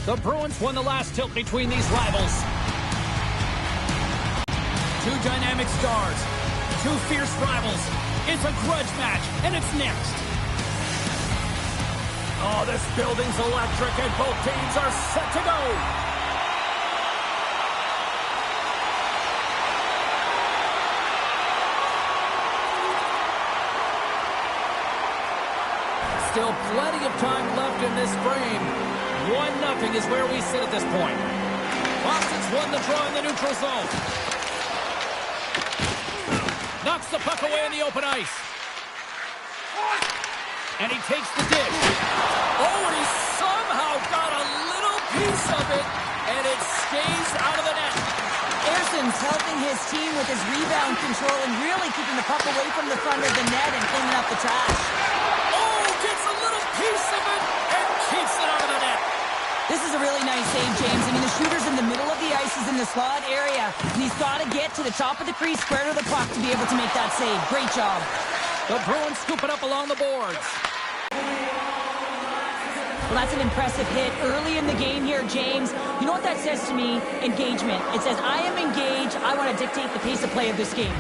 The Bruins won the last tilt between these rivals. Two dynamic stars, two fierce rivals. It's a grudge match, and it's next. Oh, this building's electric, and both teams are set to go. Still plenty of time left in this frame. 1-0 is where we sit at this point. Boston's won the draw in the neutral zone. Knocks the puck away in the open ice. And he takes the dish. Oh, and he somehow got a little piece of it, and it stays out of the net. Erson's helping his team with his rebound control and really keeping the puck away from the front of the net and cleaning up the trash. Oh, gets a little piece of it and keeps it out of the net. This is a really nice save, James. I mean, the shooter's in the middle of the ice. He's in the slot area, and he's got to get to the top of the crease, square to the puck to be able to make that save. Great job. The Bruins scoop it up along the boards. Well, that's an impressive hit early in the game here, James. You know what that says to me? Engagement. It says, I am engaged. I want to dictate the pace of play of this game.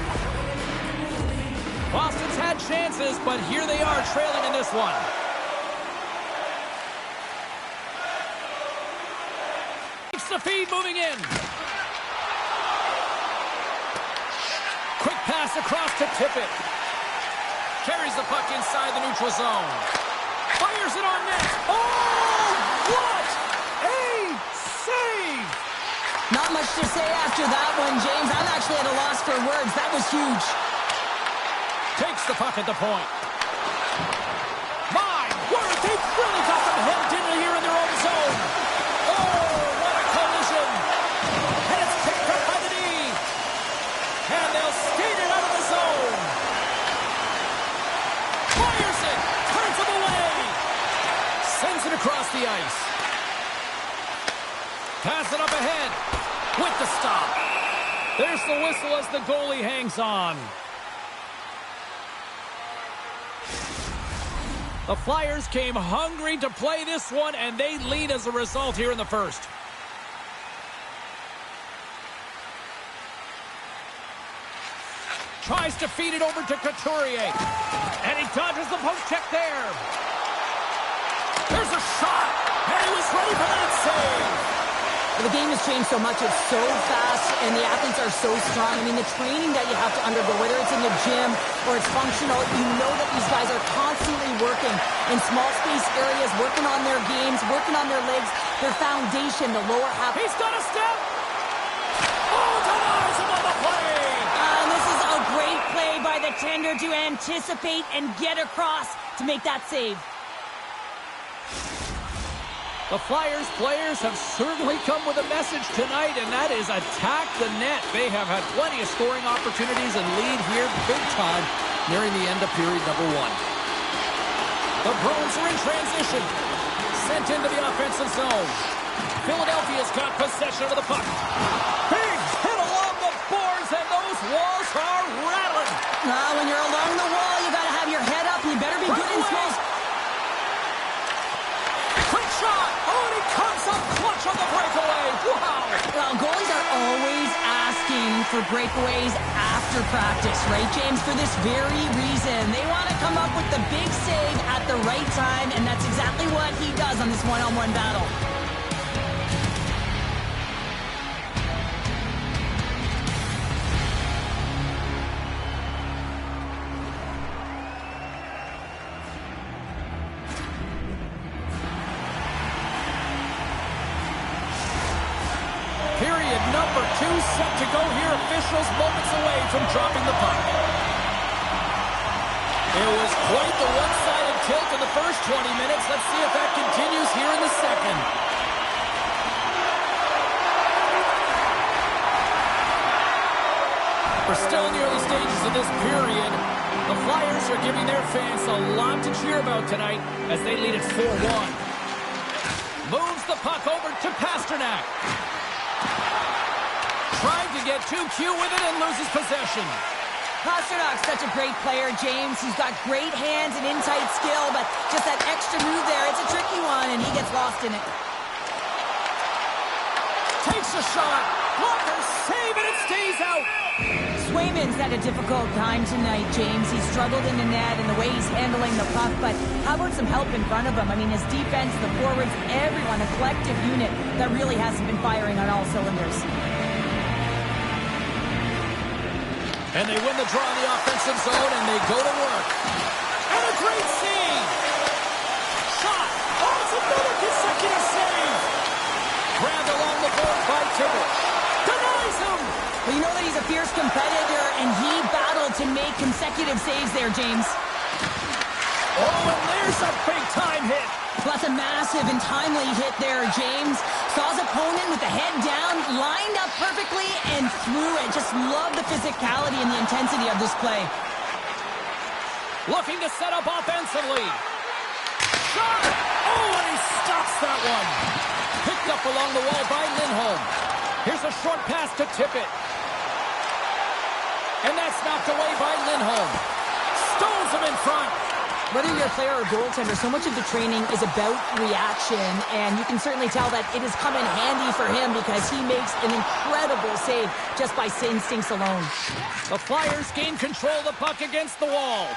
Boston's had chances, but here they are trailing in this one. The feed moving in. Quick pass across to Tippett. Carries the puck inside the neutral zone. Fires it on net. Oh, what a save! Not much to say after that one, James. I'm actually at a loss for words. That was huge. Takes the puck at the point. My word, they've really got them hemmed in here in their own zone. Across the ice. Pass it up ahead with the stop. There's the whistle as the goalie hangs on. The Flyers came hungry to play this one, and they lead as a result here in the first. Tries to feed it over to Couturier. And he dodges the poke check there. There's a shot, and he was ready for that save. Well, the game has changed so much. It's so fast, and the athletes are so strong. I mean, the training that you have to undergo, whether it's in the gym or it's functional, you know that these guys are constantly working in small space areas, working on their games, working on their legs, their foundation, the lower half. He's got a step. Oh, denies him on the play. And this is a great play by the tender to anticipate and get across to make that save. The Flyers players have certainly come with a message tonight, and that is attack the net. They have had plenty of scoring opportunities and lead here big time nearing the end of period number one. The Bruins are in transition. Sent into the offensive zone. Philadelphia's got possession of the puck. Big hit along the boards, and those walls are rattling. When you're along the wall, you got to have your head up. You better be good in space. Shot! Oh, and he comes up clutch on the breakaway. Wow! Well, goalies are always asking for breakaways after practice, right, James? For this very reason. They want to come up with the big save at the right time, and that's exactly what he does on this one-on-one battle. Period number 2 set to go here. Officials moments away from dropping the puck. It was quite the one-sided tilt in the first 20 minutes. Let's see if that continues here in the second. We're still in the early stages of this period. The Flyers are giving their fans a lot to cheer about tonight as they lead it 4-1. Moves the puck over to Pasternak. Trying to get too cute with it and loses possession. Pasternak's such a great player, James. He's got great hands and in-tight skill, but just that extra move there, it's a tricky one, and he gets lost in it. Takes a shot. Blocker save, and it stays out. Swayman's had a difficult time tonight, James. He's struggled in the net and the way he's handling the puck, but how about some help in front of him? I mean, his defense, the forwards, everyone, a collective unit that really hasn't been firing on all cylinders. And they win the draw in the offensive zone, and they go to work. And a great save. Shot. Oh, it's another consecutive save. Grabbed along the board by Tippett. Denies him. Well, you know that he's a fierce competitor, and he battled to make consecutive saves there, James. Oh, and there's a big-time hit. Well, that's a massive and timely hit there, James. Saw his opponent with the head down, lined up perfectly, and threw it. Just love the physicality and the intensity of this play. Looking to set up offensively. Shot! Oh, and he stops that one. Picked up along the wall by Lindholm. Here's a short pass to Tippett. And that's knocked away by Lindholm. Stones him in front. Whether you're a player or goaltender, so much of the training is about reaction, and you can certainly tell that it has come in handy for him because he makes an incredible save just by instincts alone. The Flyers gain control of the puck against the wall.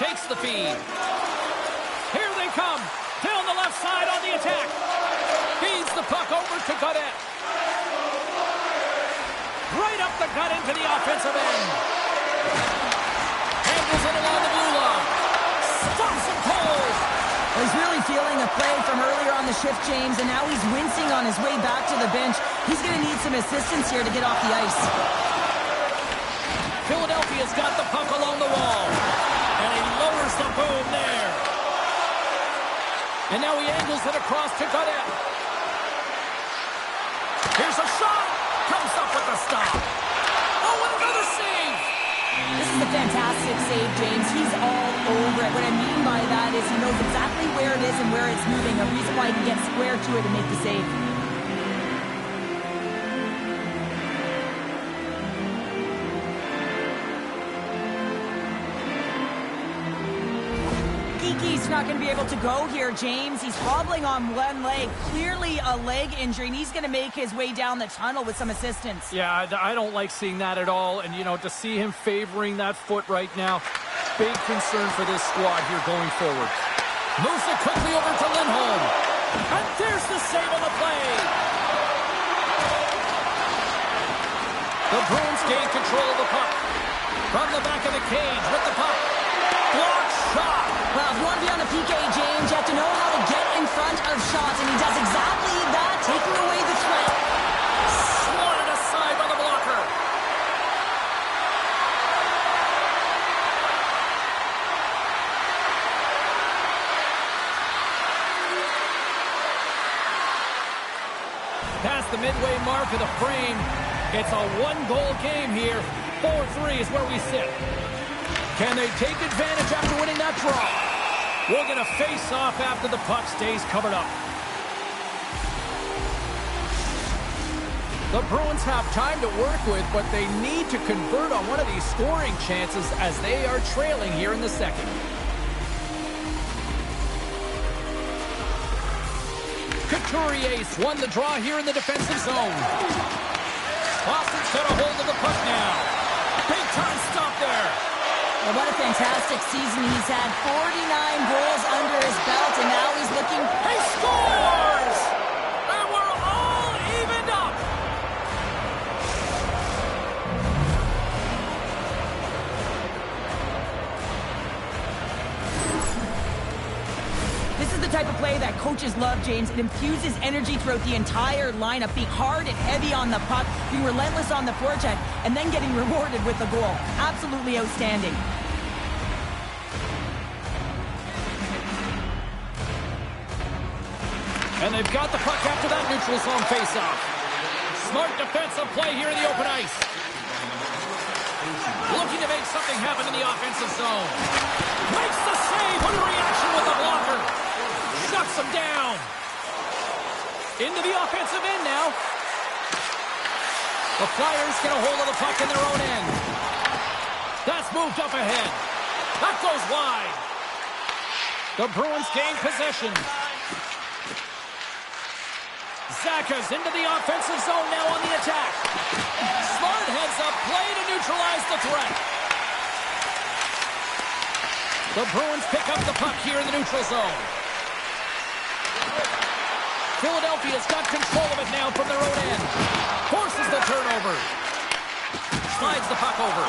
Takes the feed. Here they come. Down the left side on the attack. Feeds the puck over to Gaudette. Right up the gut into the offensive end. Handles it along the blue line. Stops and pulls. Well, he's really feeling the play from earlier on the shift, James, and now he's wincing on his way back to the bench. He's going to need some assistance here to get off the ice. Philadelphia's got the puck along the wall. And he lowers the boom there. And now he angles it across to Gaudette. Here's a shot. Comes up with the stop. Oh, and another save. This is a fantastic save, James. He's all over it. What I mean by that is he knows exactly where it is and where it's moving. A reason why he can get square to it and make the save. He's not going to be able to go here, James. He's hobbling on one leg, clearly a leg injury, and he's going to make his way down the tunnel with some assistance. Yeah, I don't like seeing that at all. And, you know, to see him favoring that foot right now, big concern for this squad here going forward. Moves it quickly over to Lindholm. And there's the save on the play. The Bruins gain control of the puck. From the back of the cage with the puck. Block shot. Well, if you want to be on the PK, James, you have to know how to get in front of shots, and he does exactly that, taking away the threat. Swatted aside by the blocker. Past the midway mark of the frame, it's a one-goal game here. 4-3 is where we sit. Can they take advantage after winning that draw? We're going to face off after the puck stays covered up. The Bruins have time to work with, but they need to convert on one of these scoring chances as they are trailing here in the second. Couturier's won the draw here in the defensive zone. Boston's got a hold of the puck now. Big time stop there. Well, what a fantastic season he's had. 49 goals under his belt, and now he's looking... He scores! And we're all evened up! This is the type of play that coaches love, James. It infuses energy throughout the entire lineup, being hard and heavy on the puck, being relentless on the forecheck, and then getting rewarded with the goal. Absolutely outstanding. And they've got the puck after that neutral zone faceoff. Smart defensive play here in the open ice. Looking to make something happen in the offensive zone. Makes the save on reaction with the blocker. Shuts him down. Into the offensive end now. The Flyers get a hold of the puck in their own end. That's moved up ahead. That goes wide. The Bruins gain possession. Zacha's into the offensive zone now on the attack. Smart heads up play to neutralize the threat. The Bruins pick up the puck here in the neutral zone. Philadelphia's got control of it now from their own end. Forces the turnover. Slides the puck over.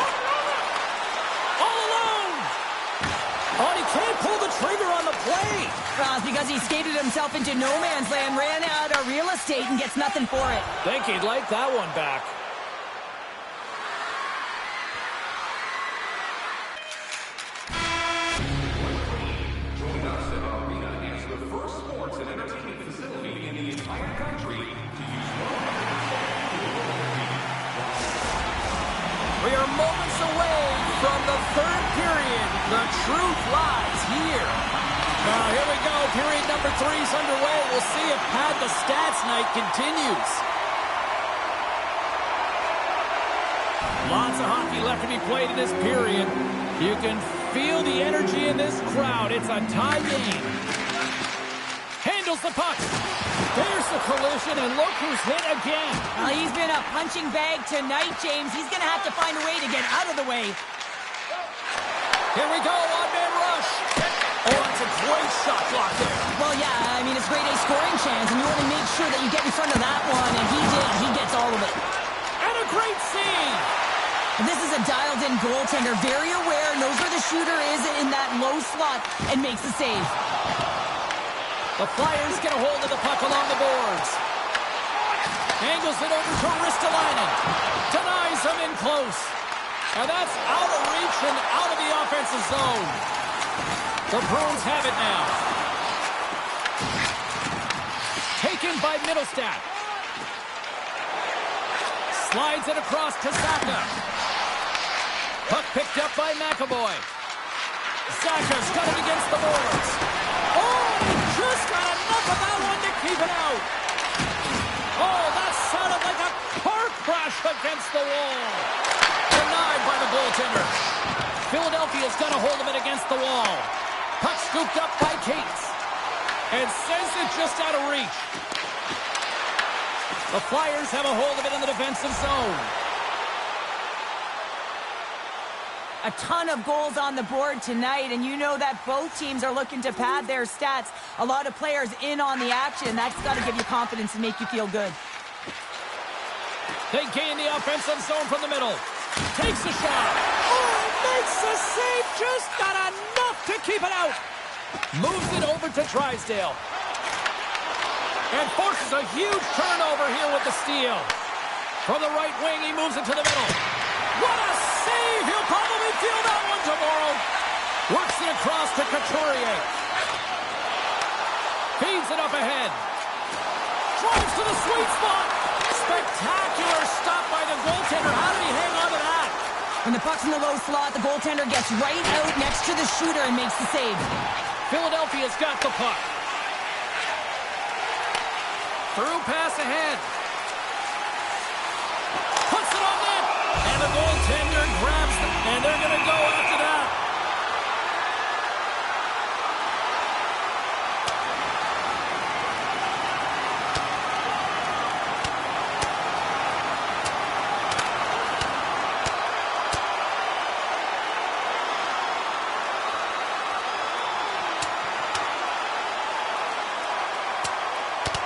All alone! Oh, he can't pull the trigger on the play. Well, it's because he skated himself into no man's land, ran out of real estate, and gets nothing for it. Think he'd like that one back. Join us at our arena is the first sports and entertainment facility in the entire country to use 100% We are moments away from the third period. The truth lies here. Now, here we go. Period number 3 is underway. We'll see if Pad the Stats night continues. Lots of hockey left to be played in this period. You can feel the energy in this crowd. It's a tie game. Handles the puck. There's the collision, and look who's hit again. Well, he's been a punching bag tonight, James. He's going to have to find a way to get out of the way. Here we go, one-man rush. Oh, that's a great shot block there. Well, yeah, I mean, it's grade A scoring chance, and you want to make sure that you get in front of that one, and he did. He gets all of it. And a great save. And this is a dialed-in goaltender, very aware, knows where the shooter is in that low slot, and makes the save. The Flyers get a hold of the puck along the boards. Angles it over to Ristolainen. Denies him in close. And that's out of reach and out of the offensive zone. The Bruins have it now. Taken by Middlestat. Slides it across to Zacha. Puck picked up by McAvoy. Zacha's got it against the boards. Oh, he just got enough of that one to keep it out. Oh, that sounded like a car crash against the wall. Denied by the goaltender. Philadelphia's got a hold of it against the wall. Puck scooped up by Cates. And sends it just out of reach. The Flyers have a hold of it in the defensive zone. A ton of goals on the board tonight, and you know that both teams are looking to pad their stats. A lot of players in on the action. That's got to give you confidence and make you feel good. They gain the offensive zone from the middle. Takes a shot. Oh, makes a save. Just got enough to keep it out. Moves it over to Drysdale. And forces a huge turnover here with the steal. From the right wing, he moves it to the middle. What a save! He'll probably feel that one tomorrow. Works it across to Couturier. Feeds it up ahead. Drives to the sweet spot. Spectacular stop by the goaltender. How did he hang on to that? When the puck's in the low slot, the goaltender gets right out next to the shooter and makes the save. Philadelphia's got the puck. Through pass ahead. Puts it on net. And the goaltender grabs them. And they're going to go after that.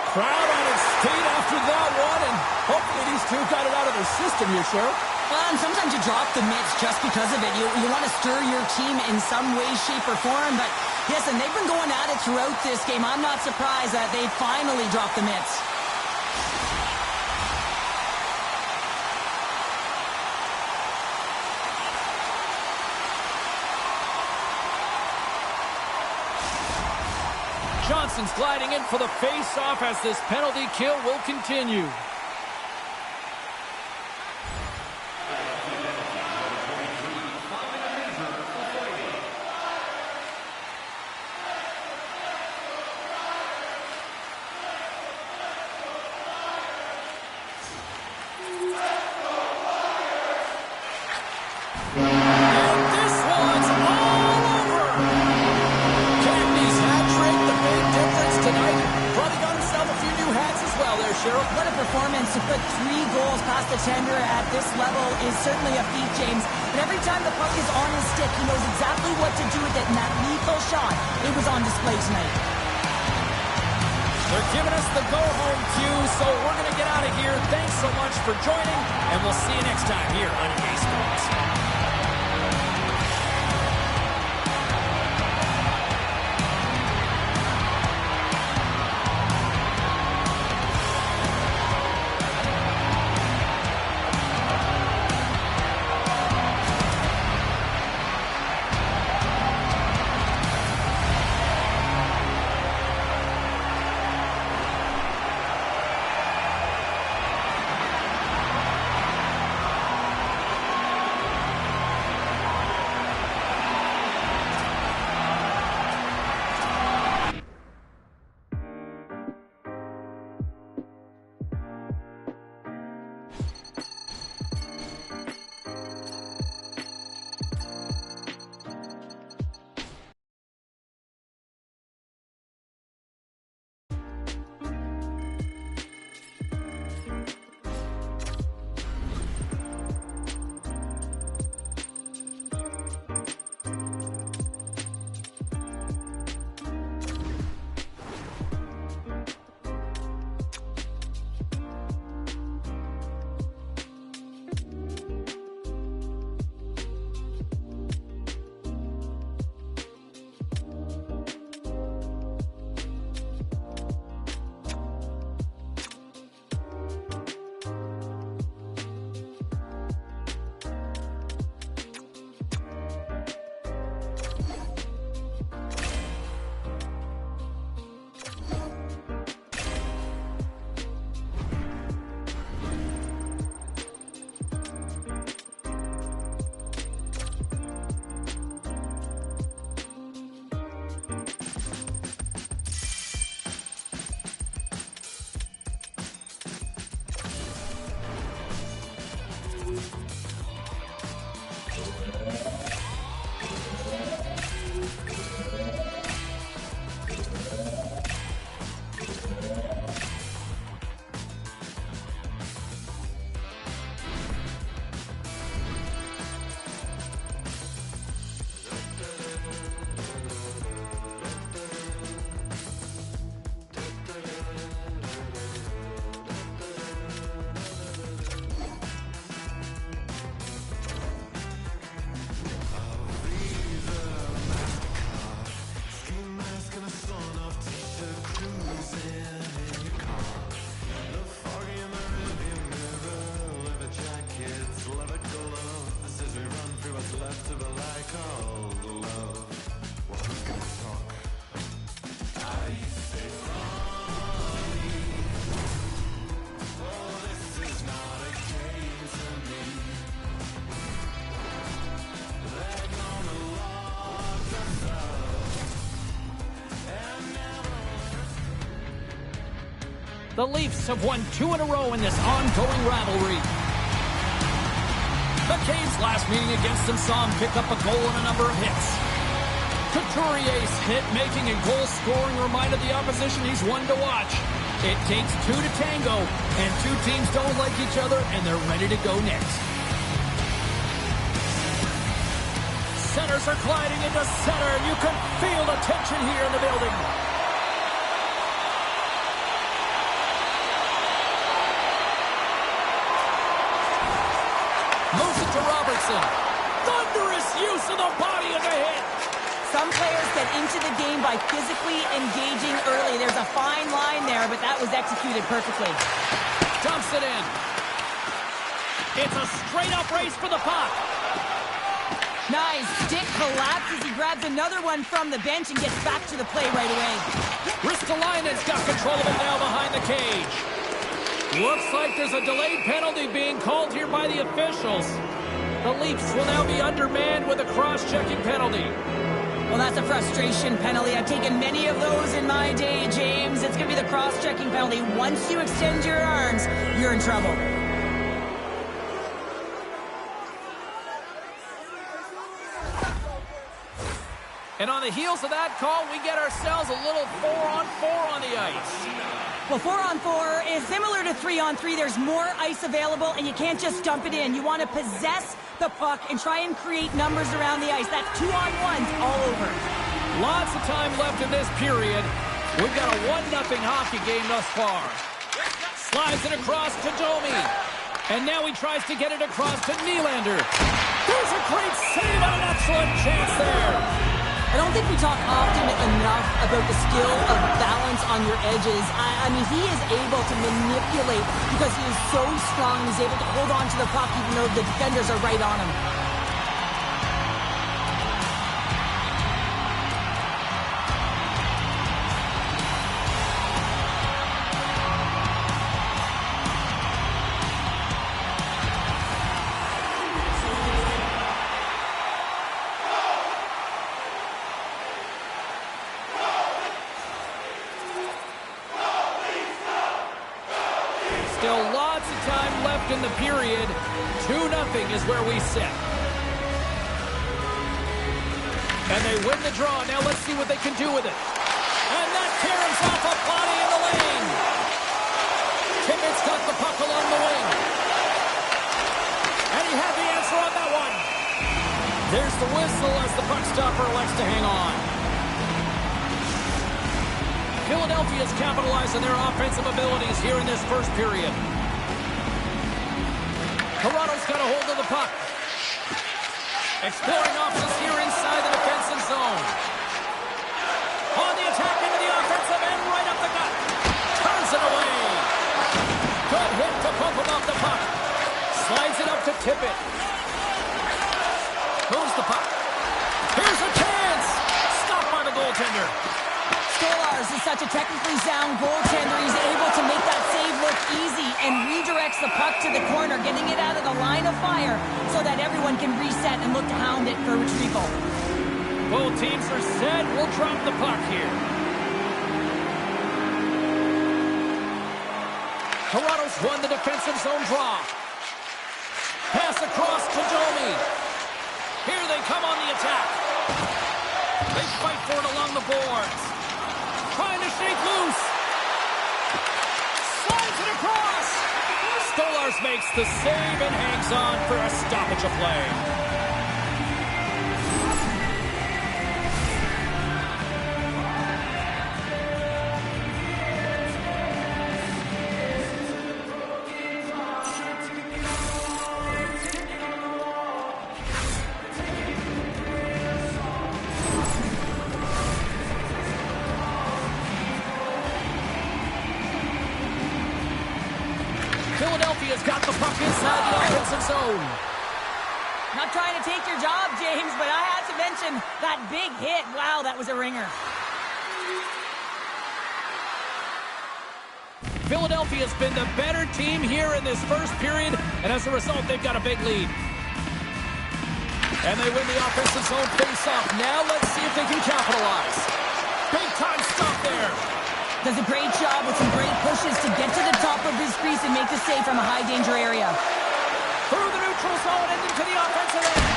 Crowd on its feet after that one, and hopefully these two got it out of their system here, Sheriff. Well, and sometimes you drop the mitts just because of it. You want to stir your team in some way, shape, or form, but yes, and they've been going at it throughout this game. I'm not surprised that they finally dropped the mitts. Johnson's gliding in for the face-off as this penalty kill will continue. And this one's all sure. What a performance to put 3 goals past the tender at this level is certainly a feat, James. But every time the puck is on his stick, he knows exactly what to do with it, and that lethal shot, it was on display tonight. They're giving us the go-home cue, so we're going to get out of here. Thanks so much for joining, and we'll see you next time here on EA Sports. The Leafs have won 2 in a row in this ongoing rivalry. The Caves' last meeting against them saw him pick up a goal and a number of hits. Couturier's hit-making and goal-scoring reminded the opposition he's one to watch. It takes 2 to tango, and 2 teams don't like each other, and they're ready to go next. Centers are gliding into center, and you can feel the tension here in the building. Moves it to Robertson. Thunderous use of the body of the hit. Some players get into the game by physically engaging early. There's a fine line there, but that was executed perfectly. Dumps it in. It's a straight-up race for the puck. Nice. Stick collapses. He grabs another one from the bench and gets back to the play right away. Ristolainen's got control of it now behind the cage. Looks like there's a delayed penalty being called here by the officials. The Leafs will now be undermanned with a cross-checking penalty. Well, that's a frustration penalty. I've taken many of those in my day, James. It's going to be the cross-checking penalty. Once you extend your arms, you're in trouble. And on the heels of that call, we get ourselves a little 4-on-4 on the ice. Well, 4-on-4 is similar to 3-on-3. There's more ice available, and you can't just dump it in. You want to possess the puck and try and create numbers around the ice. That's 2-on-1s all over. Lots of time left in this period. We've got a 1-0 hockey game thus far. Slides it across to Domi. And now he tries to get it across to Nylander. There's a great save on an excellent chance there. I don't think we talk often enough about the skill of balance on your edges. I mean, he is able to manipulate because he is so strong. He's able to hold on to the puck even though the defenders are right on him. Still lots of time left in the period. 2-0 is where we sit. And they win the draw. Now let's see what they can do with it. And that tears off a body in the lane. Tippett's got the puck along the wing. And he had the answer on that one. There's the whistle as the puck stopper elects to hang on. Philadelphia's capitalized on their offensive abilities here in this first period. Toronto's got a hold of the puck. Exploring options here inside the defensive zone. On the attack into the offensive end, right up the gut. Turns it away. Good hit to bump him off the puck. Slides it up to Tippett. Moves the puck. Here's a chance. Stopped by the goaltender. Stolarz is such a technically sound goaltender. He's able to make that save look easy and redirects the puck to the corner, getting it out of the line of fire so that everyone can reset and look to hound it for retrieval. Both teams are set. We'll drop the puck here. Toronto's won the defensive zone draw. Pass across to Domi. Here they come on the attack. They fight for it along the boards. Trying to shake loose. Slides it across. Stolarz makes the save and hangs on for a stoppage of play. Philadelphia's got the puck inside the offensive zone. Not trying to take your job, James, but I had to mention that big hit. Wow, that was a ringer. Philadelphia's been the better team here in this first period, and as a result, they've got a big lead. And they win the offensive zone face-off. Now let's see if they can capitalize. Big-time stop there. Does a great job with some great pushes to get to the top of his crease and make the save from a high-danger area. Through the neutral zone and into the offensive end.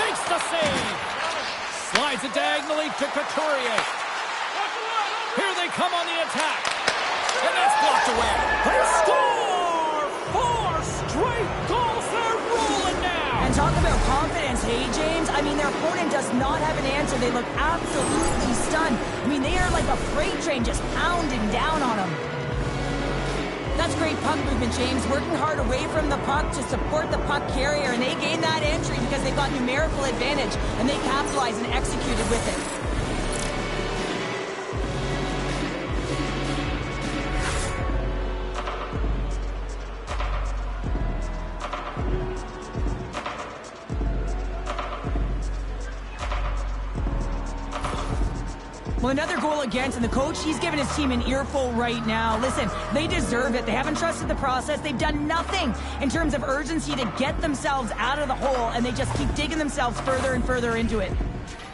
Makes the save. Slides it diagonally to Couturier. Here they come on the attack. And that's blocked away. They score! 4 straight goals. They're rolling now. And talk about confidence, hey, James? I mean, their opponent does not have an answer. They look absolutely stunned. I mean, they are like a freight train just pounding down on them. That's great puck movement, James. Working hard away from the puck to support the puck carrier, and they gain that entry because they've got numerical advantage, and they capitalized and executed with it. Well, another goal against, and the coach, he's giving his team an earful right now. Listen, they deserve it. They haven't trusted the process. They've done nothing in terms of urgency to get themselves out of the hole, and they just keep digging themselves further and further into it.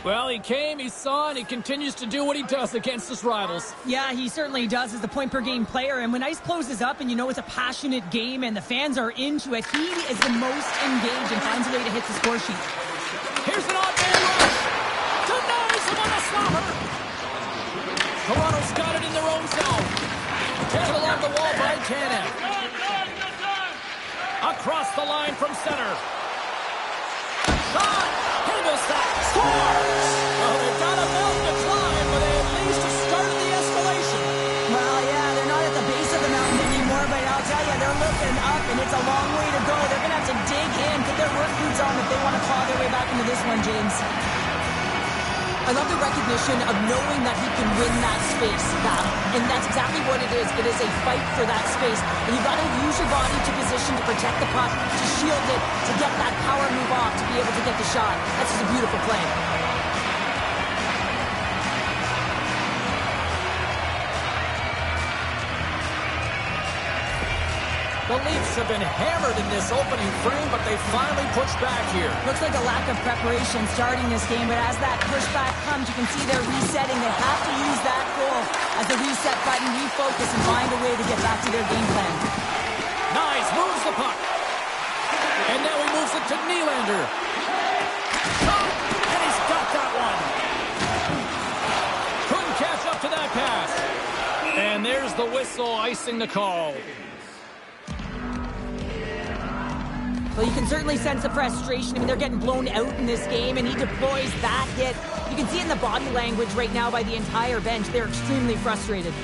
Well, he came, he saw, and he continues to do what he does against his rivals. Yeah, he certainly does as the point-per-game player, and when ice closes up and you know it's a passionate game and the fans are into it, he is the most engaged and finds a way to hit the score sheet. Here's an odd man rush. Denies him on a slobber. Toronto's got it in their own zone. Taken along the wall by Tanev. Across the line from center. Shot! Handles that. Scores! Well, they've got a mountain to climb, but they at least have started the escalation. Well, yeah, they're not at the base of the mountain anymore, but I'll tell you, they're looking up, and it's a long way to go. They're going to have to dig in, put their work boots on if they want to claw their way back into this one, James. I love the recognition of knowing that he can win that space battle. And that's exactly what it is. It is a fight for that space. And you've got to use your body to position to protect the puck, to shield it, to get that power move off, to be able to get the shot. That's just a beautiful play. The Leafs have been hammered in this opening frame, but they finally pushed back here. Looks like a lack of preparation starting this game, but as that pushback comes, you can see they're resetting. They have to use that goal as the reset button, refocus, and find a way to get back to their game plan. Nice, moves the puck. And now he moves it to Nylander. And he's got that one. Couldn't catch up to that pass. And there's the whistle icing the call. Well, you can certainly sense the frustration. I mean, they're getting blown out in this game, and he deploys that hit. You can see it in the body language right now by the entire bench. They're extremely frustrated.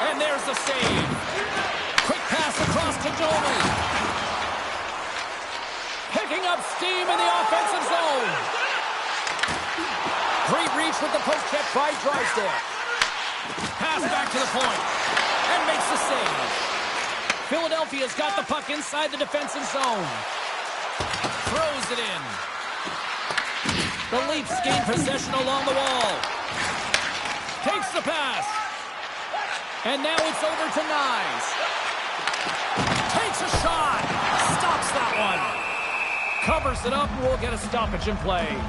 And there's the save. Quick pass across to Domi. Picking up steam in the offensive zone. Great reach with the post check by Drysdale. Pass back to the point. And makes the save. Philadelphia's got the puck inside the defensive zone. Throws it in. The Leafs gain possession along the wall. Takes the pass. And now it's over to Nyes. Takes a shot. Stops that one. Covers it up and we'll get a stoppage in play.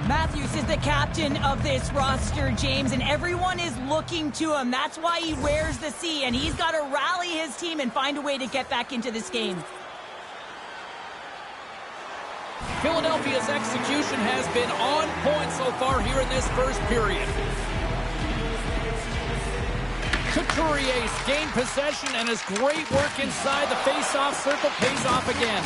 Matthews is the captain of this roster, James, and everyone is looking to him. That's why he wears the C, and he's got to rally his team and find a way to get back into this game. Philadelphia's execution has been on point so far here in this first period. Couturier's gained possession, and his great work inside the face-off circle pays off again.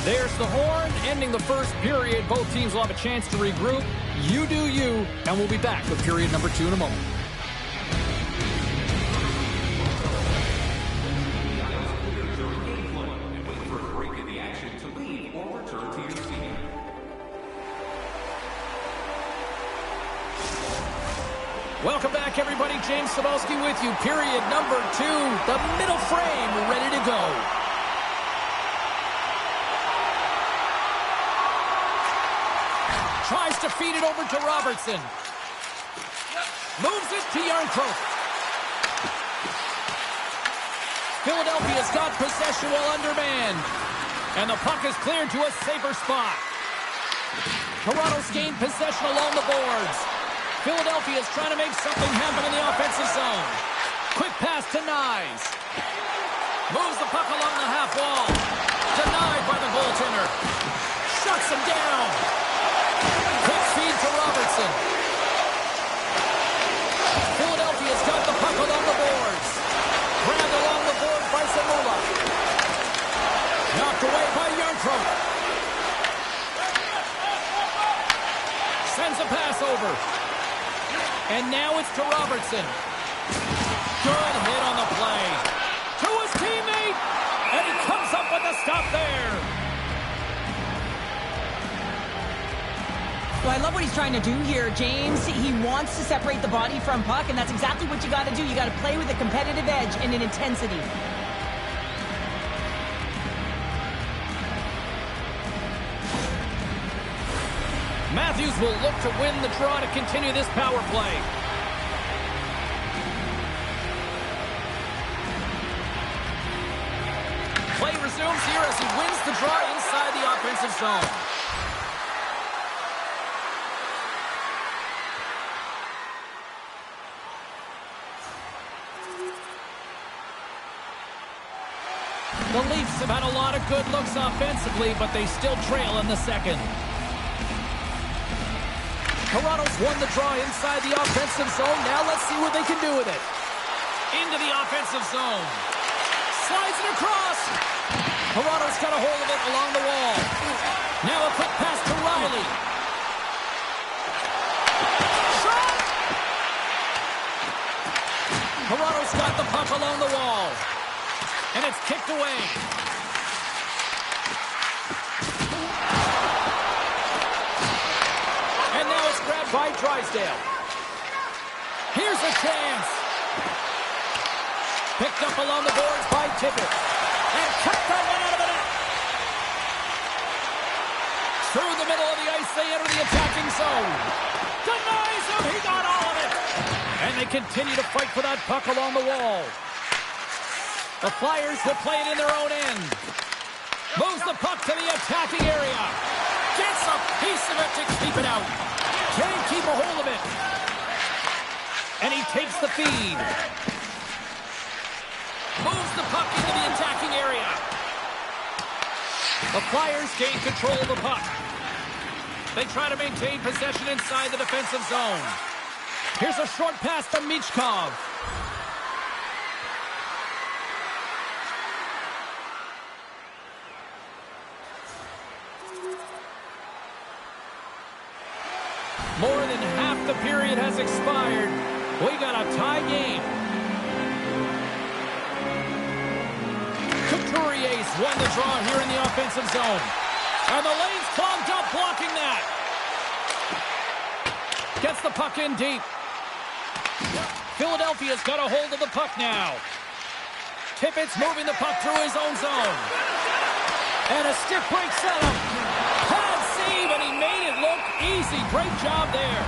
There's the horn, ending the first period. Both teams will have a chance to regroup. You do you, and we'll be back with period number 2 in a moment. Welcome back, everybody. James Cebulski with you. Period number 2, the middle frame ready to go. Tries to feed it over to Robertson. Moves it to Yarncroft. Philadelphia's got possession while undermanned. And the puck is cleared to a safer spot. Toronto's gained possession along the boards. Philadelphia's trying to make something happen in the offensive zone. Quick pass to Nyes. Moves the puck along the half wall. Denied by the goaltender. Shuts him down. Quick feed to Robertson. Philadelphia's got the puck along the boards. Grabbed along the board by Zamula. Knocked away by Yarncroft. Sends a pass over. And now it's to Robertson. Good hit on the play. To his teammate. And he comes up with a stop there. Well, I love what he's trying to do here, James. He wants to separate the body from puck, and that's exactly what you got to do. You got to play with a competitive edge and an intensity. Matthews will look to win the draw to continue this power play. Play resumes here as he wins the draw inside the offensive zone. The Leafs have had a lot of good looks offensively, but they still trail in the second. Toronto's won the draw inside the offensive zone. Now let's see what they can do with it. Into the offensive zone. Slides it across. Toronto's got a hold of it along the wall. Now a quick pass to Riley. Shot! Toronto's got the puck along the wall. And it's kicked away. And now it's grabbed by Drysdale. Here's a chance. Picked up along the boards by Tippett. And cut that one out of the net. Through the middle of the ice, they enter the attacking zone. Denies him. He got all of it. And they continue to fight for that puck along the wall. The Flyers will play it in their own end. Moves the puck to the attacking area. Gets a piece of it to keep it out. Can't keep a hold of it. And he takes the feed. Moves the puck into the attacking area. The Flyers gain control of the puck. They try to maintain possession inside the defensive zone. Here's a short pass to Michkov. More than half the period has expired. We got a tie game. Couturier's won the draw here in the offensive zone. And the lane's clogged up, blocking that. Gets the puck in deep. Philadelphia's got a hold of the puck now. Tippett's moving the puck through his own zone. And a stick break setup. Pad save, and he made it look easy. Great job there.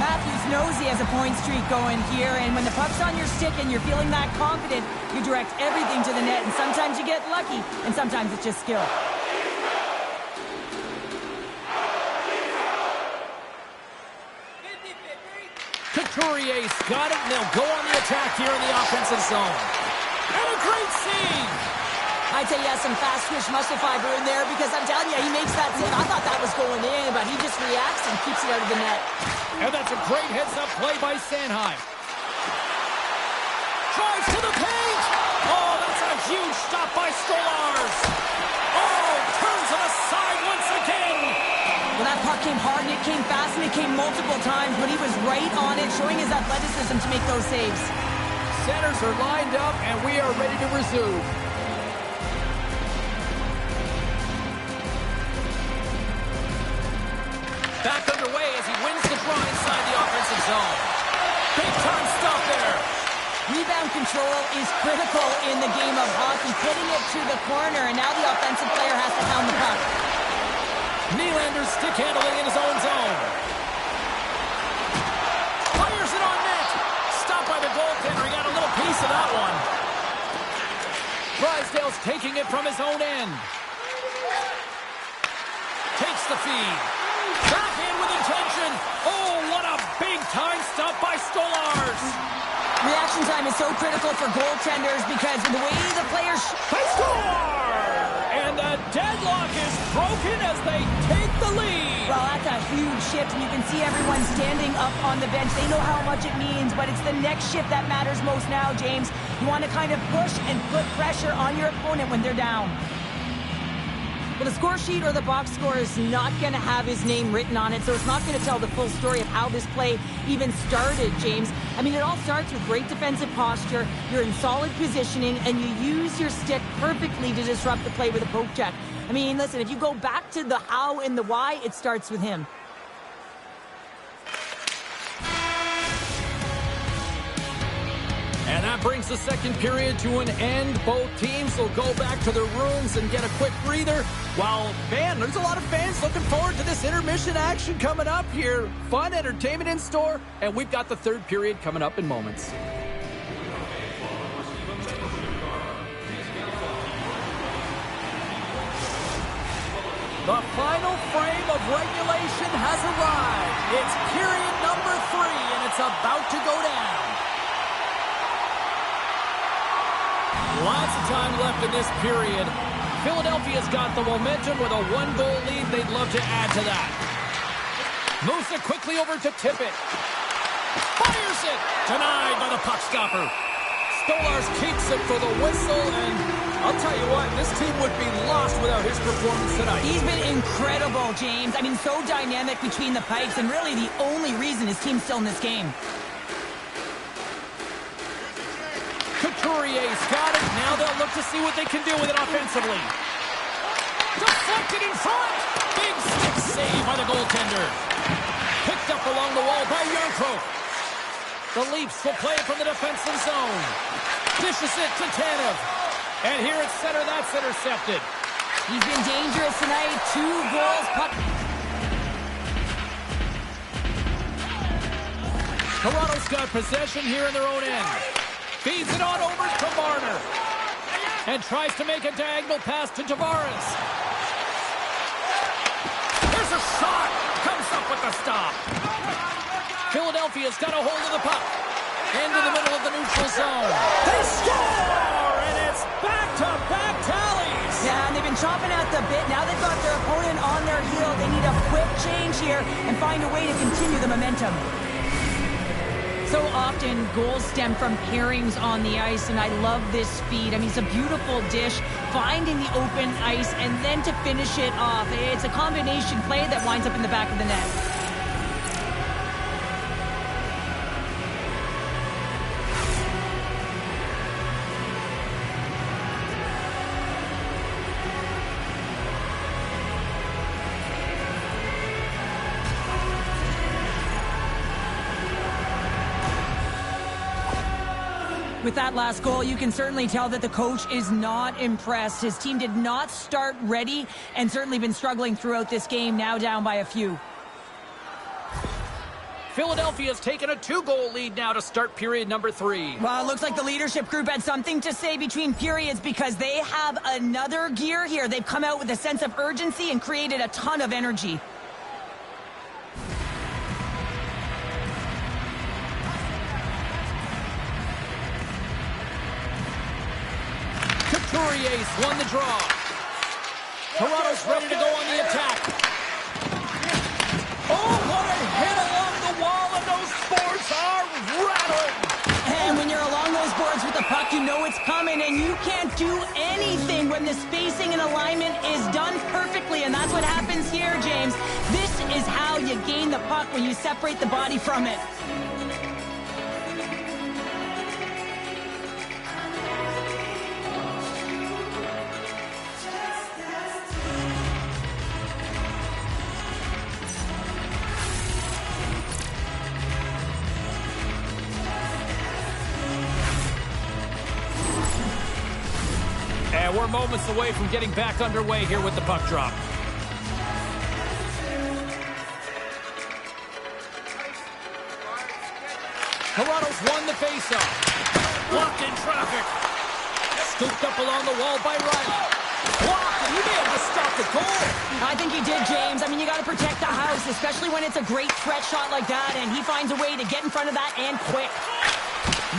Matthews knows he has a point streak going here, and when the puck's on your stick and you're feeling that confident, you direct everything to the net, and sometimes you get lucky, and sometimes it's just skill. Couturier's got it, and they'll go on the attack here in the offensive zone. And a great save! I'd say he has some fast twitch muscle fiber in there, because I'm telling you, he makes that save. I thought that was going in, but he just reacts and keeps it out of the net. And that's a great heads-up play by Sanheim. Drives to the paint! Oh, that's a huge stop by Stolarz! Oh, turns it aside once again! Well, that puck came hard, and it came fast, and it came multiple times, but he was right on it, showing his athleticism to make those saves. Centers are lined up, and we are ready to resume. Back underway as he wins the draw inside the offensive zone. Big time stop there. Rebound control is critical in the game of hockey, putting it to the corner, and now the offensive player has to pound the puck. Nylander's stick handling in his own zone. Fires it on net. Stopped by the goaltender. He got a little piece of that one. Drysdale's taking it from his own end. Takes the feed. Backhand with intention. Oh, what a big-time stop by Stolarz. Reaction time is so critical for goaltenders because the way the players... They score! And the deadlock is broken as they take the lead. Well, that's a huge shift, and you can see everyone standing up on the bench. They know how much it means, but it's the next shift that matters most now, James. You want to kind of push and put pressure on your opponent when they're down. Well, the score sheet or the box score is not going to have his name written on it, so it's not going to tell the full story of how this play even started, James. I mean, it all starts with great defensive posture, you're in solid positioning, and you use your stick perfectly to disrupt the play with a poke check. I mean, listen, if you go back to the how and the why, it starts with him. And that brings the second period to an end. Both teams will go back to their rooms and get a quick breather. While, man, there's a lot of fans looking forward to this intermission action coming up here. Fun entertainment in store, and we've got the third period coming up in moments. The final frame of regulation has arrived. It's period number 3, and it's about to go down. Lots of time left in this period. Philadelphia's got the momentum with a one-goal lead. They'd love to add to that. Moves it quickly over to Tippett. Fires it! Denied by the puck stopper. Stolarz keeps it for the whistle, and I'll tell you what, this team would be lost without his performance tonight. He's been incredible, James. I mean, so dynamic between the pipes, and really the only reason his team's still in this game. Couturier's got it. Now they'll look to see what they can do with it offensively. Deflected in front. Big stick save by the goaltender. Picked up along the wall by Yarncroke. The Leafs will play it from the defensive zone. Dishes it to Tanev. And here at center, that's intercepted. He's been dangerous tonight. 2 goals. Toronto's got possession here in their own end. Feeds it on over to Marner. And tries to make a diagonal pass to Tavares. There's a shot. Comes up with the stop. Philadelphia's got a hold of the puck. Into the middle of the neutral zone. They score! And it's back-to-back tallies. Yeah, and they've been chomping at the bit. Now they've got their opponent on their heel. They need a quick change here and find a way to continue the momentum. So often, goals stem from pairings on the ice, and I love this speed. I mean, it's a beautiful dish, finding the open ice, and then to finish it off. It's a combination play that winds up in the back of the net. With that last goal, you can certainly tell that the coach is not impressed. His team did not start ready and certainly been struggling throughout this game, now down by a few. Philadelphia's taken a 2-goal lead now to start period number 3. Well, it looks like the leadership group had something to say between periods because they have another gear here. They've come out with a sense of urgency and created a ton of energy. Couturier's won the draw. Toronto's ready to go on the attack. Oh, what a hit along the wall, and those boards are rattling. And when you're along those boards with the puck, you know it's coming, and you can't do anything when the spacing and alignment is done perfectly, and that's what happens here, James. This is how you gain the puck, when you separate the body from it. And we're moments away from getting back underway here with the puck drop. Toronto's won the faceoff. Blocked in traffic. Scooped up along the wall by Riley. Blocked, and he may have just stopped the goal. I think he did, James. I mean, you got to protect the house, especially when it's a great threat shot like that, and he finds a way to get in front of that and quick.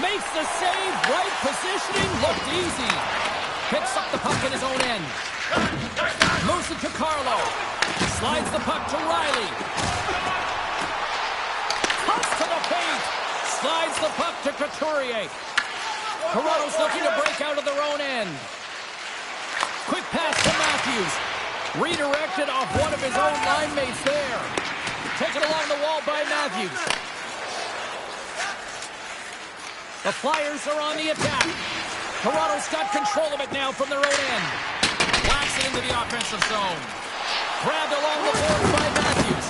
Makes the save. Right positioning. Looked easy. Picks up the puck in his own end. Moves it to Carlo. Slides the puck to Riley. Cuts to the paint. Slides the puck to Couturier. Toronto's looking to break out of their own end. Quick pass to Matthews. Redirected off one of his own line mates there. Taken along the wall by Matthews. The Flyers are on the attack. Toronto's got control of it now from their own end. Whacks it into the offensive zone. Grabbed along the boards by Matthews.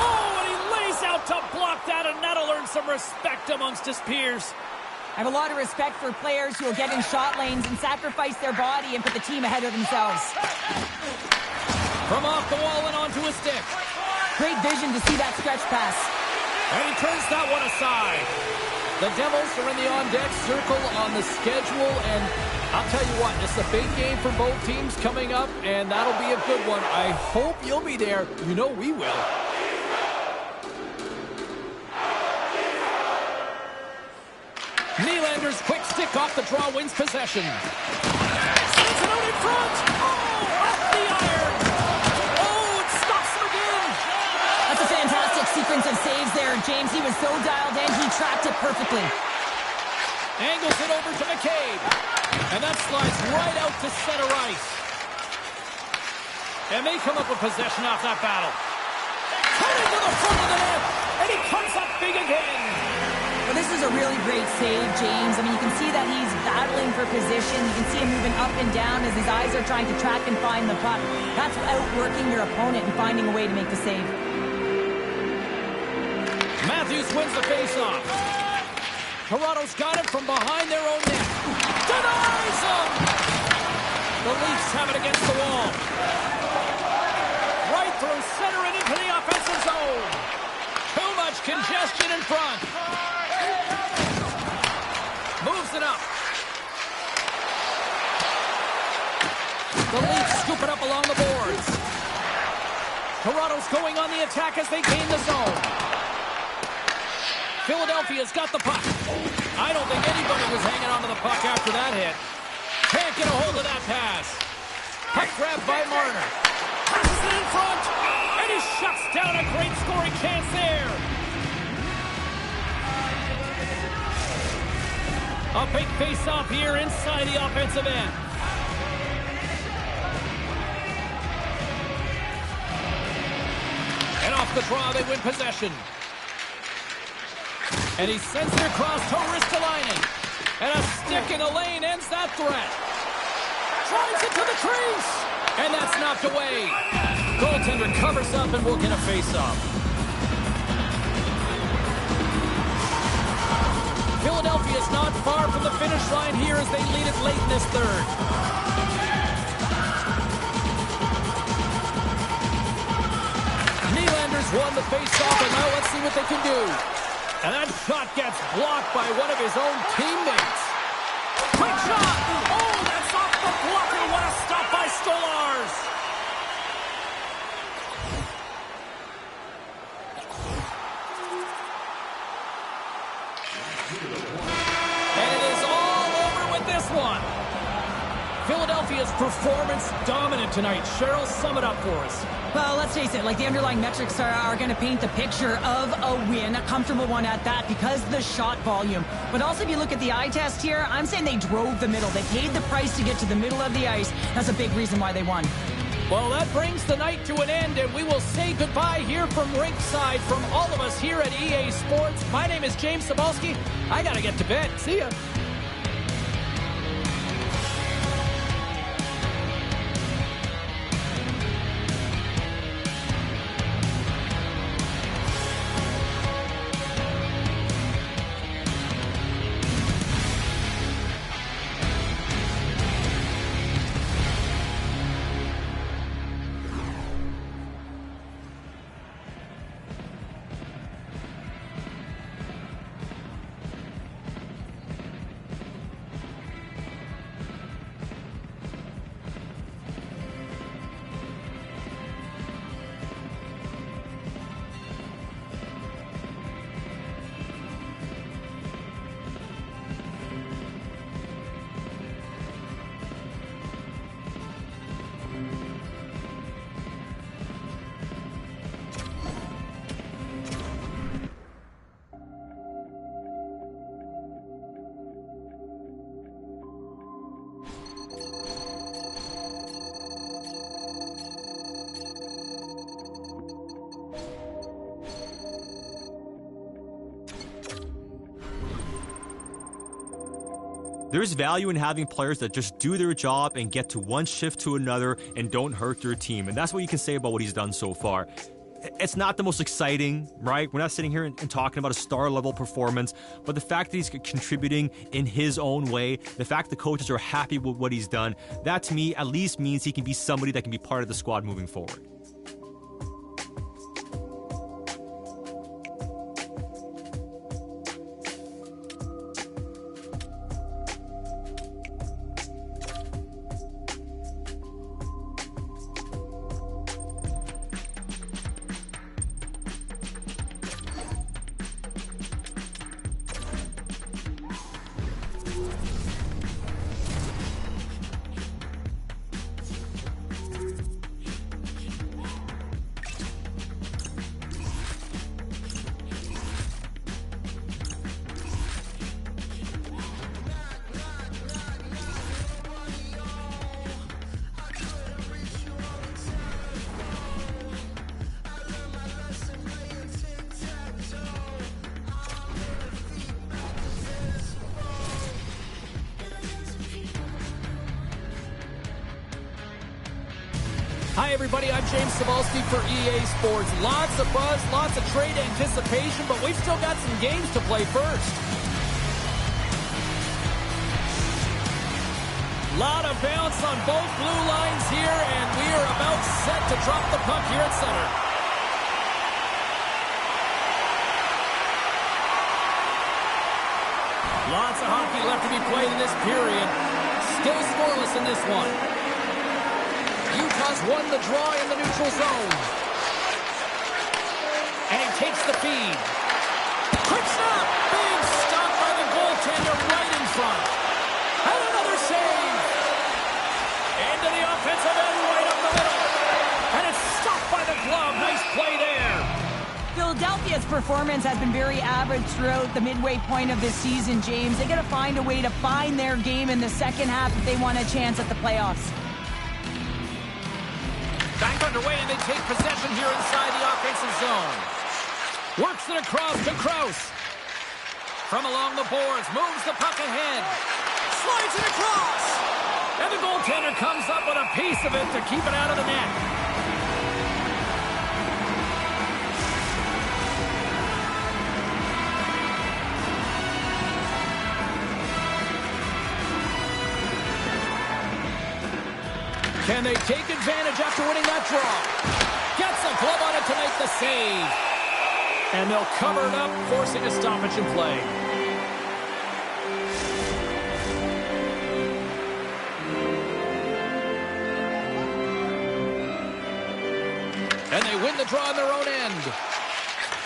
Oh, and he lays out to block that, and that'll earn some respect amongst his peers. I have a lot of respect for players who will get in shot lanes and sacrifice their body and put the team ahead of themselves. From off the wall and onto his stick. Great vision to see that stretch pass. And he turns that one aside. The Devils are in the on-deck circle on the schedule, and I'll tell you what, it's a big game for both teams coming up, and that'll be a good one. I hope you'll be there. You know we will. Nylander Nylander's quick stick off the draw wins possession. Sends it out in front. Oh, off the iron. Oh, it stops him again. That's a fantastic sequence of saves there, James. He was so dialed in, he tracked it perfectly. Angles it over to McCabe. And that slides right out to center ice. And they come up with possession off that battle. Turning to the front of the net. And he comes up big again. Well, this is a really great save, James. I mean, you can see that he's battling for position. You can see him moving up and down as his eyes are trying to track and find the puck. That's outworking your opponent and finding a way to make the save. Matthews wins the faceoff. Toronto's got it from behind their own net. Denies him! The Leafs have it against the wall. Right through center and into the offensive zone. Too much congestion in front. Moves it up. The Leafs scoop it up along the boards. Toronto's going on the attack as they gain the zone. Philadelphia's got the puck. I don't think anybody was hanging onto the puck after that hit. Can't get a hold of that pass. Puck grab by Marner. Passes it in front. And he shuts down a great scoring chance there. A big face-off here inside the offensive end. And off the draw, they win possession. And he sends it across to Ristolainen. And a stick in the lane ends that threat. Drives it to the crease. And that's knocked away. Goaltender covers up and will get a face-off. Philadelphia's not far from the finish line here as they lead it late in this third. Nylander's won the face-off, and now let's see what they can do. And that shot gets blocked by one of his own teammates. Quick shot! Oh, that's off the blocker. What a stop by Stolarz! And it is all over with this one. Philadelphia's performance dominant tonight. Cheryl, sum it up for us. Well, let's face it, like the underlying metrics are going to paint the picture of a win, a comfortable one at that, because of the shot volume. But also, if you look at the eye test here, I'm saying they drove the middle. They paid the price to get to the middle of the ice. That's a big reason why they won. Well, that brings the night to an end, and we will say goodbye here from Rinkside from all of us here at EA Sports. My name is James Cybulski. I got to get to bed. See ya. There's value in having players that just do their job and get to one shift to another and don't hurt their team. And that's what you can say about what he's done so far. It's not the most exciting, right? We're not sitting here and talking about a star-level performance, but the fact that he's contributing in his own way, the fact the coaches are happy with what he's done, that to me at least means he can be somebody that can be part of the squad moving forward. Hi, everybody. I'm James Cebulski for EA Sports. Lots of buzz, lots of trade anticipation, but we've still got some games to play first. Lot of bounce on both blue lines here, and we are about set to drop the puck here at center. Lots of hockey left to be played in this period. Still scoreless in this one. Utah's won the draw in the neutral zone. And he takes the feed. Quick stop! Big stop by the goaltender right in front. And another save! Into the offensive end right up the middle. And it's stopped by the glove. Nice play there. Philadelphia's performance has been very average throughout the midway point of this season, James. They got to find a way to find their game in the second half if they want a chance at the playoffs. Back underway, and they take possession here inside the offensive zone. Works it across to Krause. From along the boards, moves the puck ahead. Slides it across. And the goaltender comes up with a piece of it to keep it out of the net. Can they take advantage after winning that draw? Gets a glove on it to make the save. And they'll cover it up, forcing a stoppage in play. And they win the draw on their own end.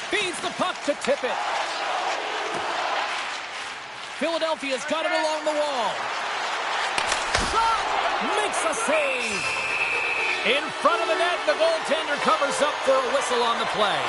Feeds the puck to tip it. Philadelphia's got it along the wall. Shot! Makes a save. In front of the net, the goaltender covers up for a whistle on the play.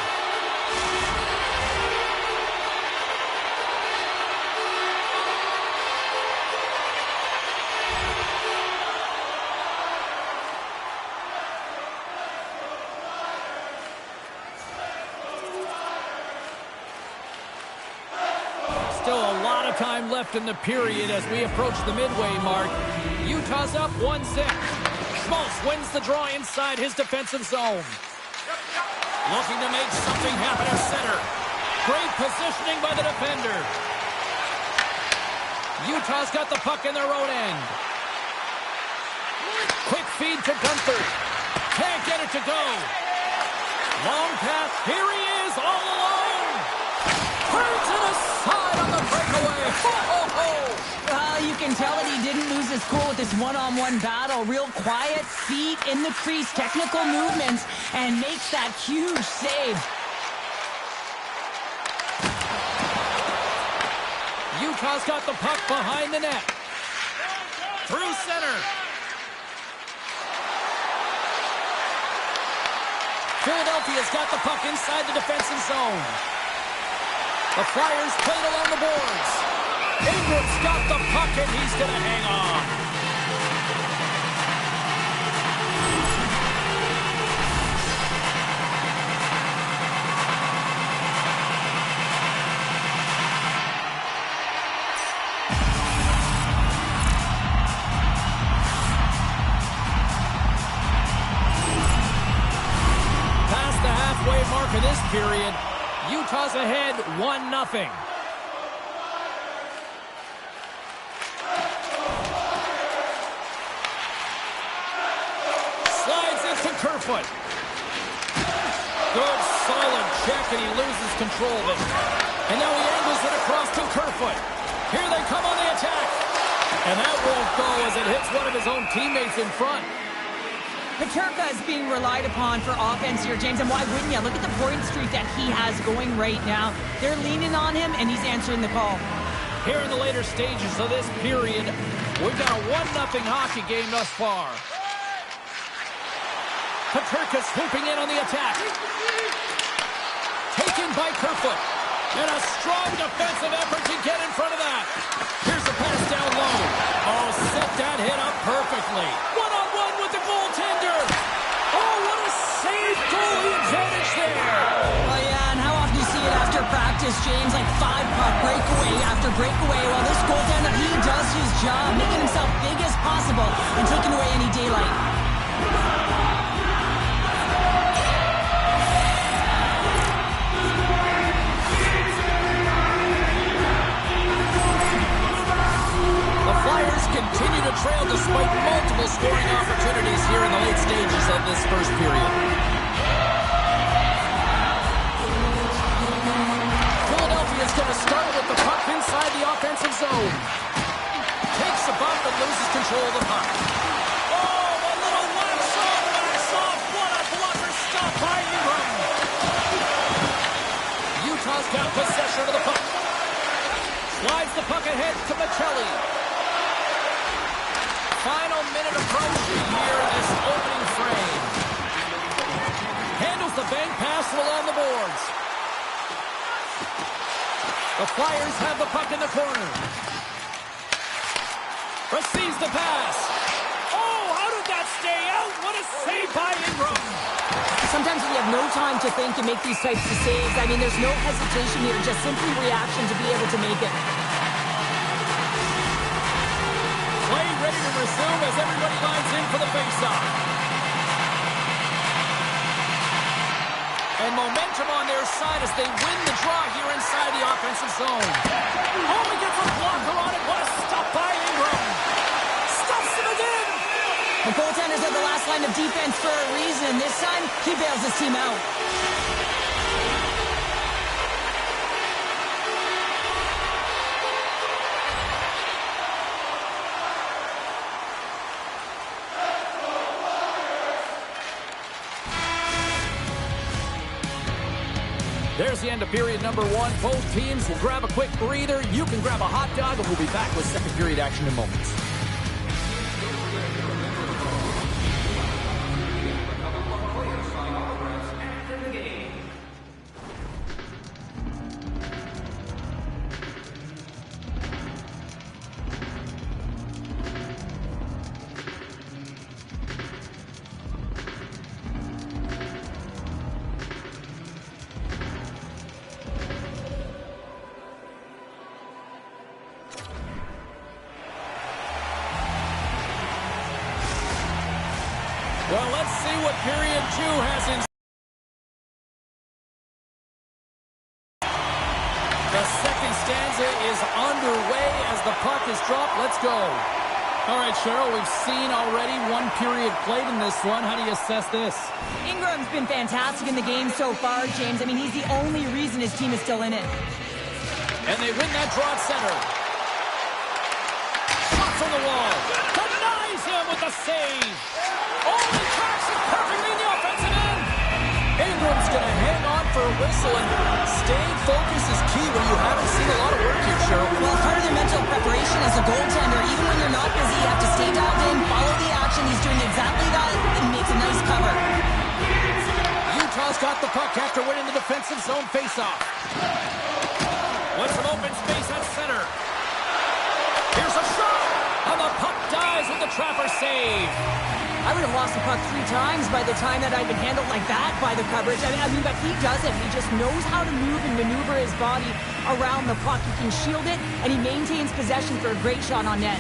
Still a lot of time left in the period as we approach the midway mark. Utah's up 1-0. Schmaltz wins the draw inside his defensive zone. Looking to make something happen at center. Great positioning by the defender. Utah's got the puck in their own end. Quick feed to Gunther. Can't get it to go. Long pass. Here he is all alone. Turns to the side on the breakaway. You can tell that he didn't lose his cool with this one-on-one battle. Real quiet, feet in the crease, technical movements, and makes that huge save. Utah's got the puck behind the net. Through center. Philadelphia's got the puck inside the defensive zone. The Flyers played along the boards. Ingram's got the puck, and he's going to hang on. Past the halfway mark of this period, Utah's ahead 1-0. Kerfoot. Good, solid check, and he loses control of it. And now he angles it across to Kerfoot. Here they come on the attack. And that won't go as it hits one of his own teammates in front. Peterka is being relied upon for offense here, James, and why wouldn't you? Look at the point streak that he has going right now. They're leaning on him, and he's answering the call. Here in the later stages of this period, we've got a 1-0 hockey game thus far. Peterka swooping in on the attack. Taken by Kerfoot. And a strong defensive effort to get in front of that. Here's the pass down low. Oh, set that hit up perfectly. One-on-one with the goaltender. Oh, what a save goalie advantage there. Oh, yeah, and how often do you see it after practice, James? Like 5-puck breakaway after breakaway. Well, this goaltender, he does his job, making himself big as possible and taking away any daylight. first period. Philadelphia is going to start with the puck inside the offensive zone. Takes a bump and loses control of the puck. Oh, a little wax off. What a blocker stop by Ingram. Utah's got possession of the puck. Slides the puck ahead to Michelli. Final minute approaching here in this opening frame. Handles the bank pass along the boards. The Flyers have the puck in the corner. Receives the pass. Oh, how did that stay out? What a save by Ingram. Sometimes when you have no time to think and make these types of saves, I mean, there's no hesitation here, just simply reaction to be able to make it. Play ready to resume as everybody lines in for the faceoff. And momentum on their side as they win the draw here inside the offensive zone. Oh, he gets a blocker on it. What a stop by Ingram. Stuffs him again. The goaltenders are the last line of defense for a reason. This time, he bails his team out. There's the end of period number one. Both teams will grab a quick breather. You can grab a hot dog, and we'll be back with second period action in moments. Well, let's see what period two has in. The second stanza is underway as the puck is dropped. Let's go. All right, Cheryl, we've seen already one period played in this one. How do you assess this? Ingram's been fantastic in the game so far, James. I mean, he's the only reason his team is still in it. And they win that draw at center. Shot from the wall. Denies him with the save. Oh, he cracks it perfectly in the offensive end. Ingram's going to hang on for a whistle, and staying focused is key when you haven't seen a lot of work here, Cheryl. Well, part of their mental preparation as a goaltender, even when you're not busy, you have to stay dialed in, follow the action. He's doing exactly that and makes a nice cover. Utah's got the puck after winning the defensive zone faceoff. With some open space at center. Here's a shot, and the puck dies with the trapper save. I would have lost the puck 3 times by the time that I'd been handled like that by the coverage. I mean, but he doesn't. He just knows how to move and maneuver his body around the puck. He can shield it, and he maintains possession for a great shot on net.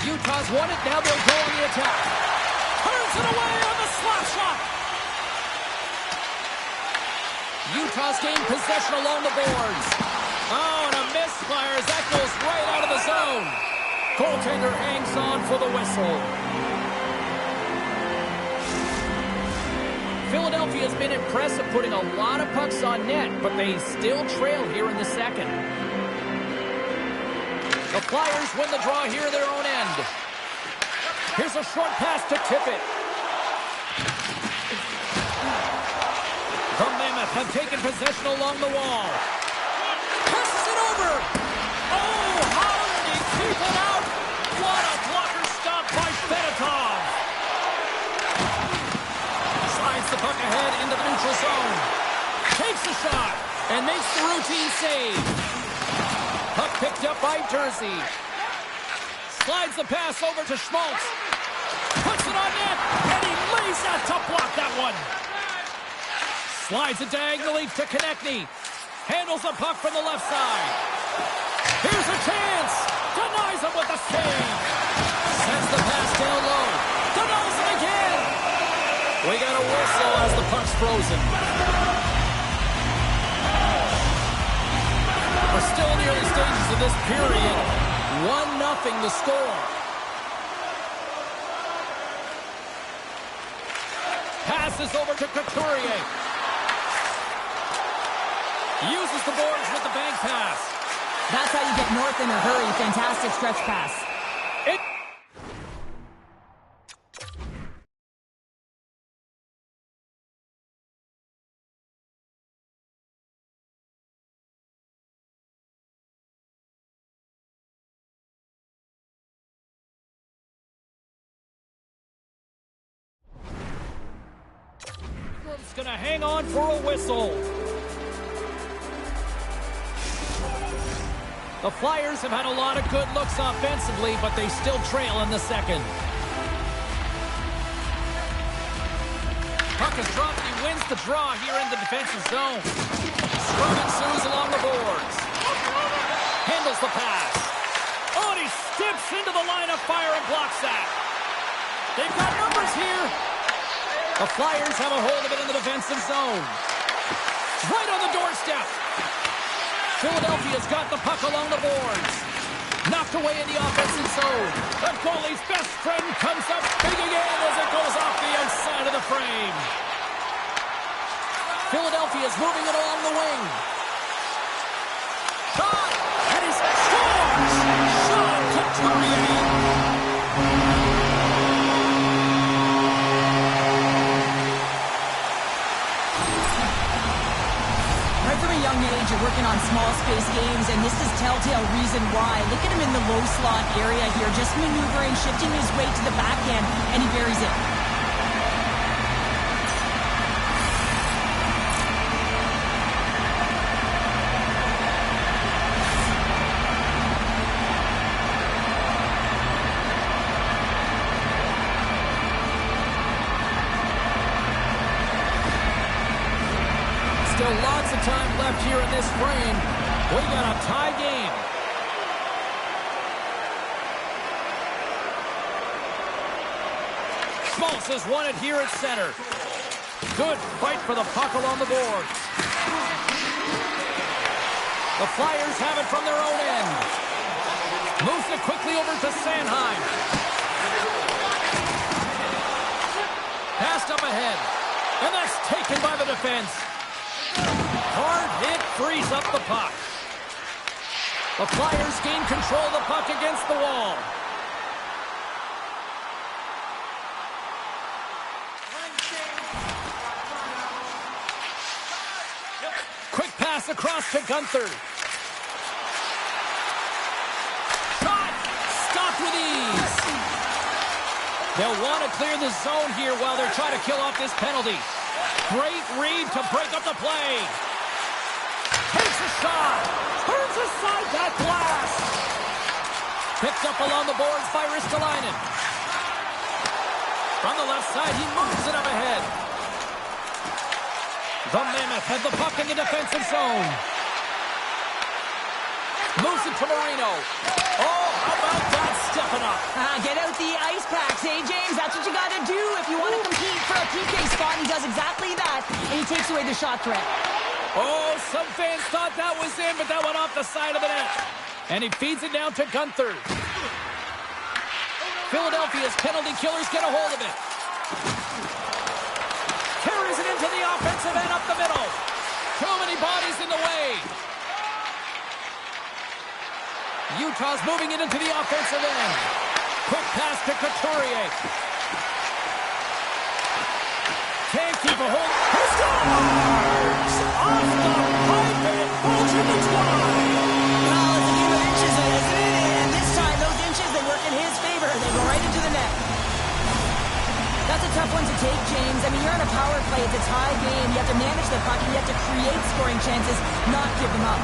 Utah's won it. Now they'll go on the attack. Turns it away on the slap shot. Utah's gained possession along the boards. Oh, and a misfire as that goes right out of the zone. Goaltender hangs on for the whistle. Philadelphia's been impressive putting a lot of pucks on net, but they still trail here in the second. The Flyers win the draw here at their own end. Here's a short pass to Tippett. The Mammoth have taken possession along the wall. Passes it over. Oh, how did he keep it out? What a blocker stop by Fedotov. Slides the puck ahead into the neutral zone. Takes a shot and makes the routine save. Puck picked up by Jersey. Slides the pass over to Schmaltz. Puts it on net, and he lays out to block that one. Slides it diagonally to Konechny. Handles the puck from the left side. Here's a chance. Denies him with the save. Sends the pass down low. Denies him again. We got a whistle as the puck's frozen. We're still in the early stages of this period. 1-0 the score. Passes over to Couturier. Uses the boards with the bank pass. That's how you get north in a hurry. Fantastic stretch pass. It's going to hang on for a whistle. The Flyers have had a lot of good looks offensively, but they still trail in the second. Puck is dropped, and he wins the draw here in the defensive zone. Scrum ensues along the boards. Handles the pass. Oh, and he steps into the line of fire and blocks that. They've got numbers here. The Flyers have a hold of it in the defensive zone. Right on the doorstep. Philadelphia's got the puck along the boards. Knocked away in the offensive zone. The goalie's best friend comes up big again as it goes off the outside of the frame. Philadelphia's moving it along the wing. Shot! And he scores! Sean Couturier! Right from a young age, you're working on small space games, and this is telltale reason why. Look at him in the low slot area here, just maneuvering, shifting his weight to the backhand, and he buries it. Still lots of time left here in this frame. We got a tie game. Schmaltz has won it here at center. Good fight for the puck along the boards. The Flyers have it from their own end. Moves it quickly over to Sanheim. Passed up ahead. And that's taken by the defense. Hard hit frees up the puck. The Flyers gain control of the puck against the wall. Quick pass across to Gunther. Shot! Stopped with ease. They'll want to clear the zone here while they're trying to kill off this penalty. Great read to break up the play. Takes a shot. Turns aside that blast. Picked up along the boards by Ristolainen. From the left side, he moves it up ahead. The Mammoth had the puck in the defensive zone. Moves it to Marino. Oh, how about that stepping up? Get out the ice packs, hey, James? That's what you got to do if you want to compete for a PK spot. He does exactly that, and he takes away the shot threat. Oh, some fans thought that was in, but that went off the side of the net. And he feeds it down to Gunther. Philadelphia's penalty killers get a hold of it. Carries it into the offensive end up the middle. Too many bodies in the way. Utah's moving it into the offensive end. Quick pass to Couturier. Can't keep a hold. He scores! Off the pipe and it falls in the twine. Well, it's a game of inches, isn't it? And this time, those inches, they work in his favor. They go right into the net. That's a tough one to take, James. I mean, you're on a power play. It's a tie game. You have to manage the puck, and you have to create scoring chances, not give them up.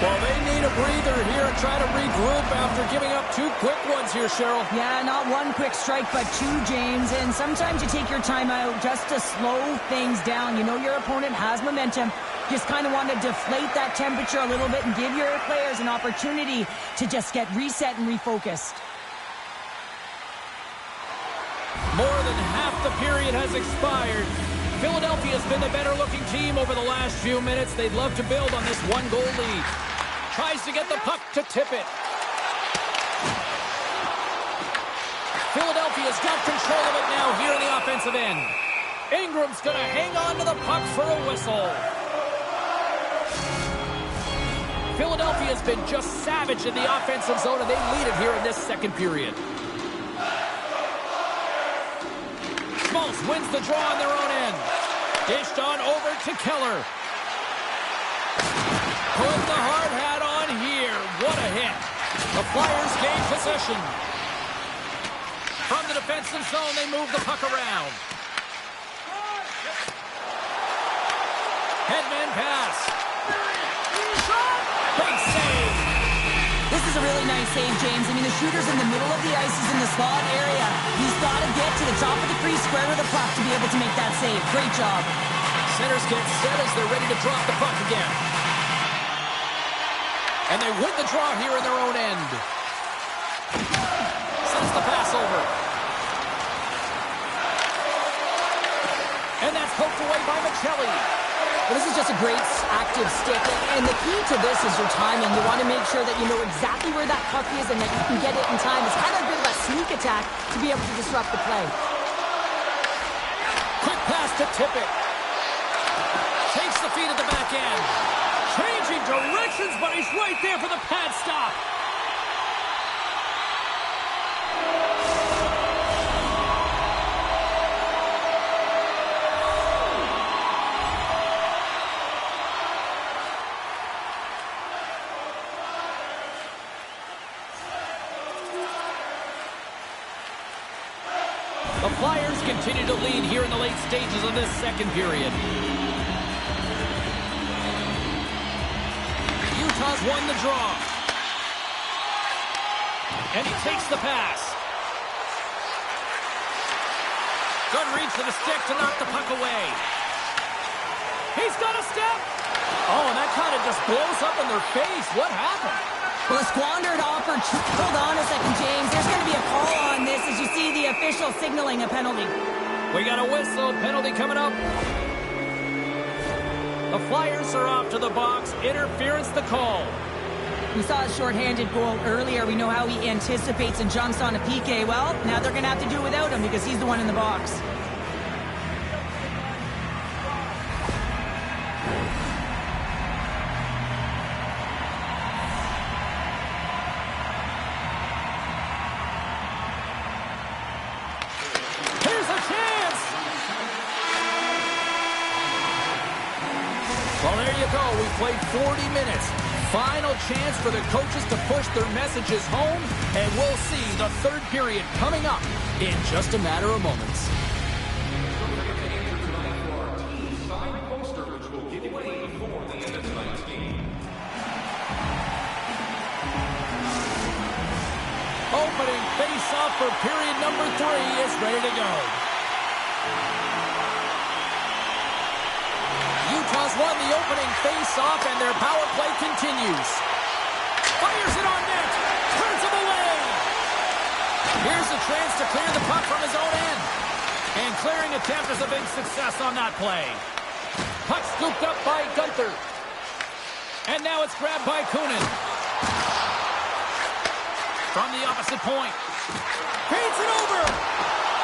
Well, they need a breather here and try to regroup after giving up two quick ones here, Cheryl. Yeah, not one quick strike, but two, James. And sometimes you take your time out just to slow things down. You know your opponent has momentum. Just kind of want to deflate that temperature a little bit and give your players an opportunity to just get reset and refocused. More than half the period has expired. Philadelphia's been the better-looking team over the last few minutes. They'd love to build on this one-goal lead. Tries to get the puck to tip it. Philadelphia's got control of it now here in the offensive end. Ingram's going to hang on to the puck for a whistle. Philadelphia's been just savage in the offensive zone, and they lead it here in this second period. Schmaltz wins the draw on their own end. Dished on over to Keller. Put the hard hat on here. What a hit. The Flyers gain possession. From the defensive zone, they move the puck around. Headman pass. Big save. This is a really nice save, James. I mean, the shooter's in the middle of the ice. He's in the slot area. He's got to get to the top of the crease square with the puck to be able to make that save. Great job. Centers get set as they're ready to drop the puck again. And they win the draw here in their own end. Sends the pass over. And that's poked away by Michelli. Well, this is just a great active stick. And the key to this is your timing. You want to make sure that you know exactly where that puck is and that you can get it in time. It's kind of a bit of a sneak attack to be able to disrupt the play. Quick pass to Tippett. Takes the feed at the back end. Changing directions, but he's right there for the pad stop. The Flyers continue to lead here in the late stages of this second period. Utah's won the draw. And he takes the pass. Good reach to the stick to knock the puck away. He's got a step. Oh, and that kind of just blows up in their face. What happened? Well, a squandered opportunity. Hold on a second, James. There's going to be a call on this as you see the official signaling a penalty. We got a whistle. Penalty coming up. The Flyers are off to the box. Interference the call. We saw a shorthanded goal earlier. We know how he anticipates and jumps on a PK. Well, now they're going to have to do without him because he's the one in the box. Well, there you go. We played 40 minutes. Final chance for the coaches to push their messages home, and we'll see the third period coming up in just a matter of moments. Opening face-off for period number 3 is ready to go. Utah's won the opening face-off, and their power play continues. Fires it on net. Turns him away. Here's a chance to clear the puck from his own end. And clearing attempt is a big success on that play. Puck scooped up by Gunther. And now it's grabbed by Kunin. From the opposite point. Feeds it over.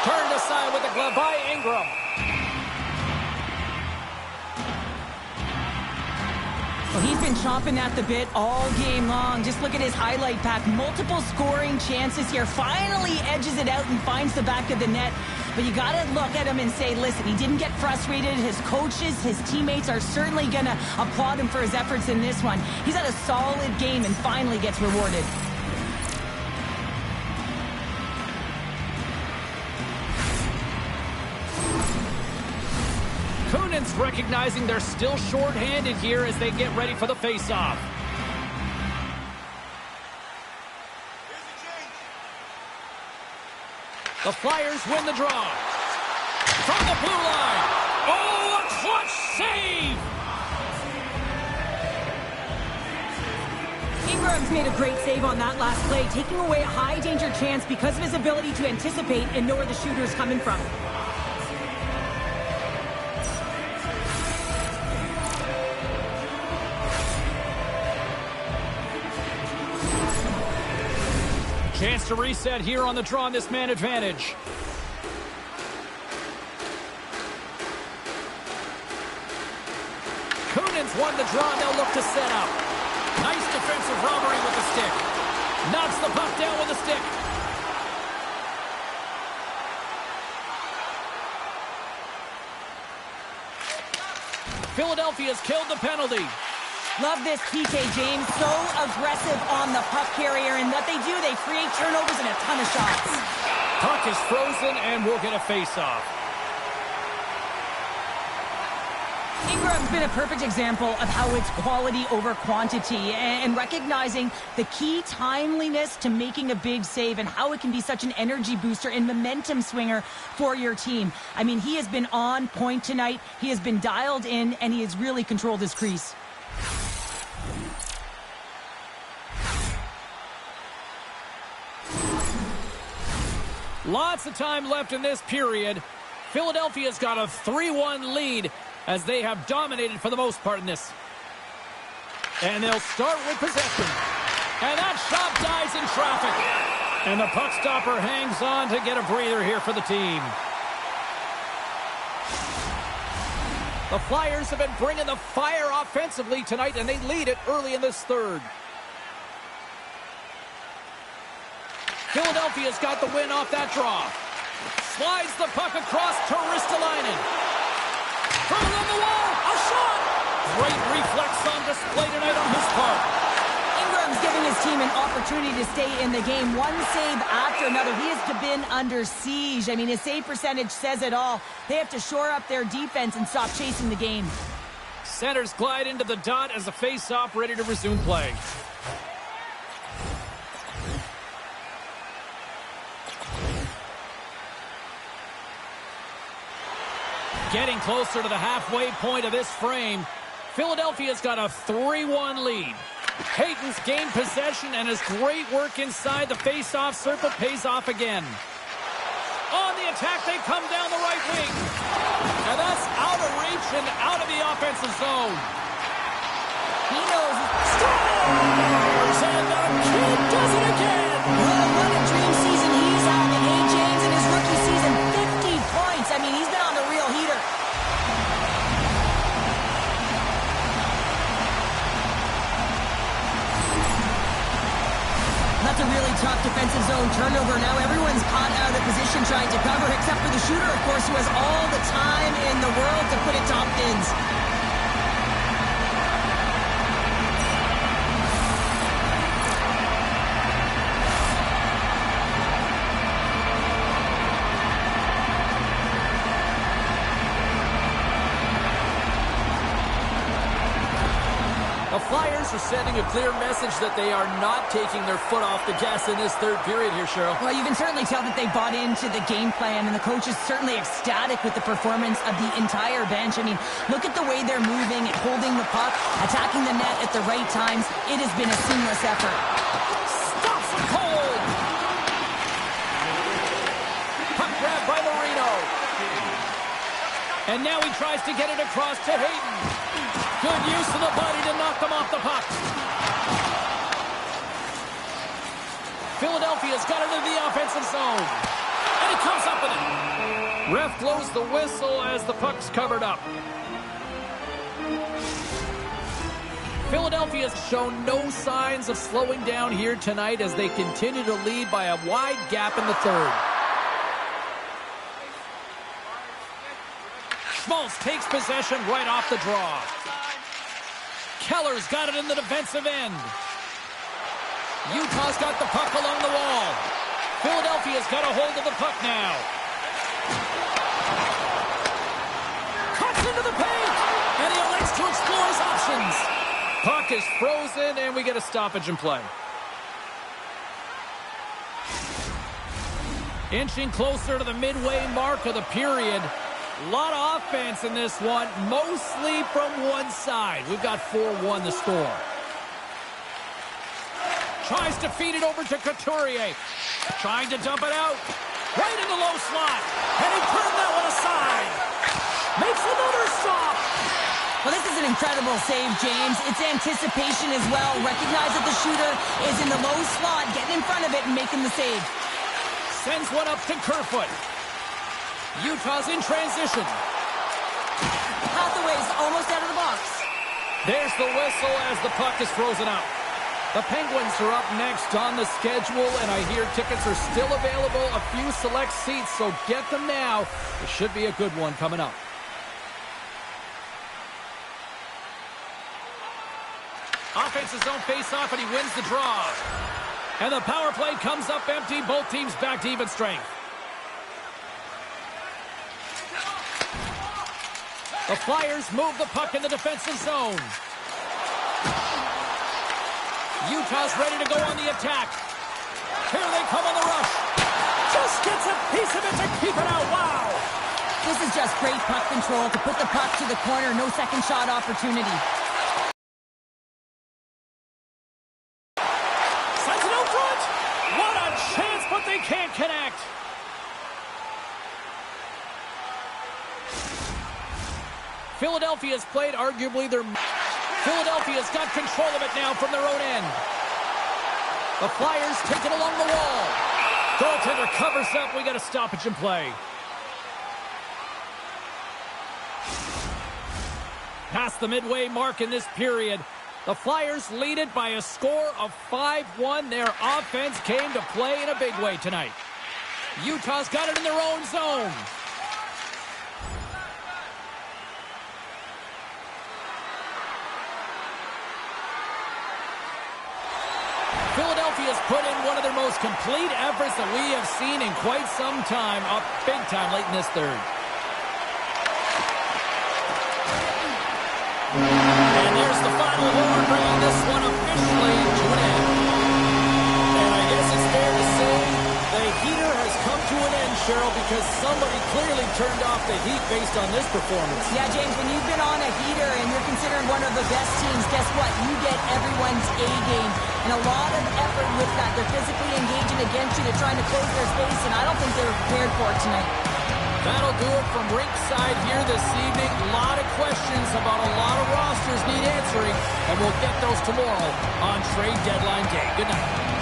Turned aside with the glove by Ingram. Well, he's been chomping at the bit all game long. Just look at his highlight pack. Multiple scoring chances here. Finally edges it out and finds the back of the net. But you got to look at him and say, listen, he didn't get frustrated. His coaches, his teammates are certainly going to applaud him for his efforts in this one. He's had a solid game and finally gets rewarded. Kunin's recognizing they're still short-handed here as they get ready for the face-off. The Flyers win the draw. From the blue line. Oh, a clutch save! Ingram's made a great save on that last play, taking away a high-danger chance because of his ability to anticipate and know where the shooter is coming from. Chance to reset here on the draw on this man advantage. Kunin's won the draw, and they'll look to set up. Nice defensive robbery with the stick. Knocks the puck down with the stick. Philadelphia's killed the penalty. Love this PK, James. So aggressive on the puck carrier, and what they do, they create turnovers and a ton of shots. Puck is frozen, and we'll get a face-off. Ingram's been a perfect example of how it's quality over quantity and recognizing the key timeliness to making a big save and how it can be such an energy booster and momentum swinger for your team. I mean, he has been on point tonight. He has been dialed in, and he has really controlled his crease. Lots of time left in this period. Philadelphia's got a 3-1 lead as they have dominated for the most part in this. And they'll start with possession. And that shot dies in traffic. And the puck stopper hangs on to get a breather here for the team. The Flyers have been bringing the fire offensively tonight, and they lead it early in this third. Philadelphia's got the win off that draw. Slides the puck across to Ristolainen. Throws on the wall. A shot. Great reflex on display tonight on his part. Ingram's giving his team an opportunity to stay in the game. One save after another. He has been under siege. I mean, his save percentage says it all. They have to shore up their defense and stop chasing the game. Centers glide into the dot as the face-off ready to resume play. Getting closer to the halfway point of this frame, Philadelphia's got a 3-1 lead. Hayton's gained possession, and his great work inside the face-off circle pays off again. On the attack, they come down the right wing. And that's out of reach and out of the offensive zone. He knows. Scores! And the kid does it again! Well, what a dream season he's having, hey, James, in his rookie season. 50 points. I mean, he's been on the real heater. That's a really tough defensive zone turnover. Now everyone's caught out of position trying to cover, except for the shooter, of course, who has all the time in the world to put it top bins. The Flyers are sending a clear message that they are not taking their foot off the gas in this third period here, Cheryl. Well, you can certainly tell that they bought into the game plan, and the coach is certainly ecstatic with the performance of the entire bench. I mean, look at the way they're moving, holding the puck, attacking the net at the right times. It has been a seamless effort. Stops him cold. Puck grab by Marino. And now he tries to get it across to Hayton. Good use of the body to knock them off the puck. Philadelphia's got it in the offensive zone. And he comes up with it. Ref blows the whistle as the puck's covered up. Philadelphia's shown no signs of slowing down here tonight as they continue to lead by a wide gap in the third. Schmaltz takes possession right off the draw. Keller's got it in the defensive end. Utah's got the puck along the wall. Philadelphia's got a hold of the puck now. Cuts into the paint, and he elects to explore his options. Puck is frozen, and we get a stoppage in play. Inching closer to the midway mark of the period. A lot of offense in this one, mostly from one side. We've got 4-1 the score. Tries to feed it over to Couturier. Trying to dump it out. Right in the low slot. And he turned that one aside. Makes another stop. Well, this is an incredible save, James. It's anticipation as well. Recognize that the shooter is in the low slot, getting in front of it and making the save. Sends one up to Kerfoot. Utah's in transition. Hathaway's almost out of the box. There's the whistle as the puck is frozen out. The Penguins are up next on the schedule, and I hear tickets are still available, a few select seats, so get them now. It should be a good one coming up. Offense's zone face-off, and he wins the draw. And the power play comes up empty. Both teams back to even strength. The Flyers move the puck in the defensive zone. Utah's ready to go on the attack. Here they come on the rush. Just gets a piece of it to keep it out. Wow! This is just great puck control to put the puck to the corner. No second shot opportunity. Sends it out front. What a chance, but they can't connect. Philadelphia's played arguably their... Philadelphia's got control of it now from their own end. The Flyers take it along the wall. Goaltender covers up. We got a stoppage in play. Past the midway mark in this period. The Flyers lead it by a score of 5-1. Their offense came to play in a big way tonight. Utah's got it in their own zone. Philadelphia's put in one of their most complete efforts that we have seen in quite some time, up big time late in this third. And there's the final horn, bringing this one officially to an end. And I guess it's fair to say the heater has come to an end, Cheryl, because somebody clearly turned off the heat based on this performance. Yeah, James, when you've been on a heater and you're considered one of the best teams, guess what? You get everyone's A game. And a lot of effort with that. They're physically engaging against you. They're trying to close their space, and I don't think they were prepared for it tonight. That'll do it from rinkside here this evening. A lot of questions about a lot of rosters need answering, and we'll get those tomorrow on trade deadline day. Good night.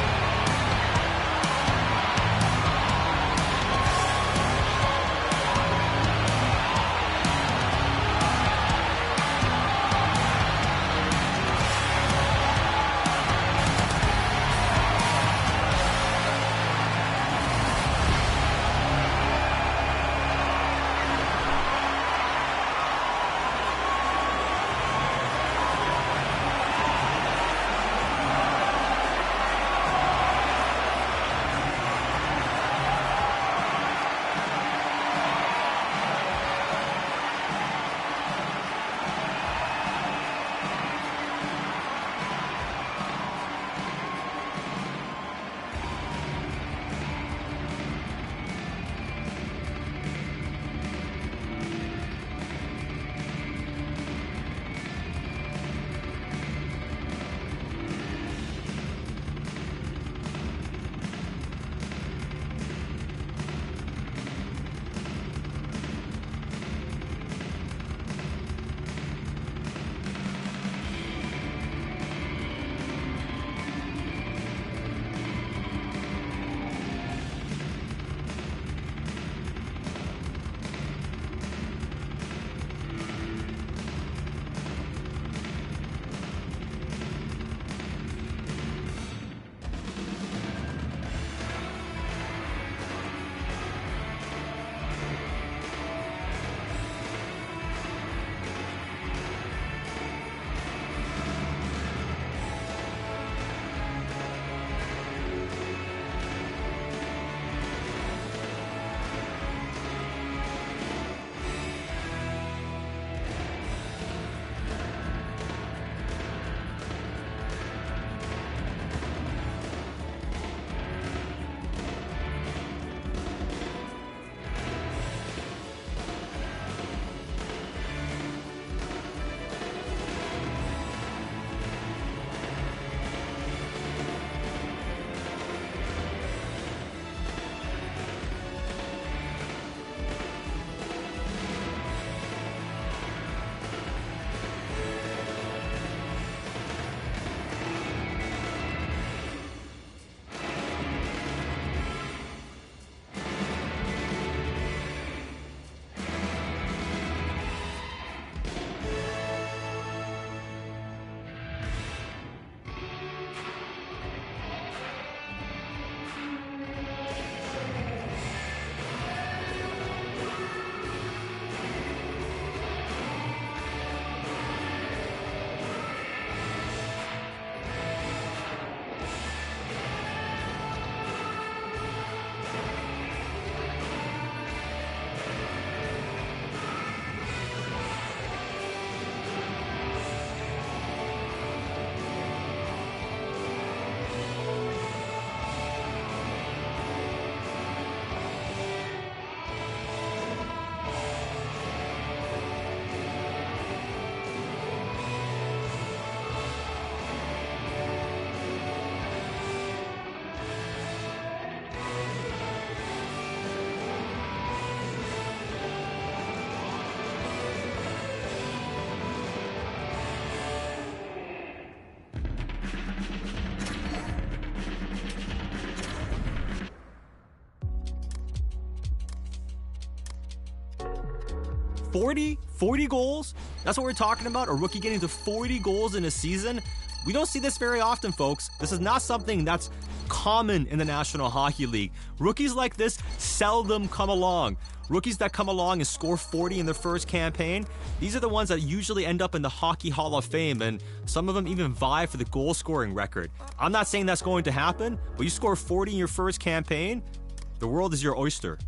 40 goals? That's what we're talking about? A rookie getting to 40 goals in a season? We don't see this very often, folks. This is not something that's common in the National Hockey League. Rookies like this seldom come along. Rookies that come along and score 40 in their first campaign, these are the ones that usually end up in the Hockey Hall of Fame, and some of them even vie for the goal-scoring record. I'm not saying that's going to happen, but you score 40 in your first campaign, the world is your oyster.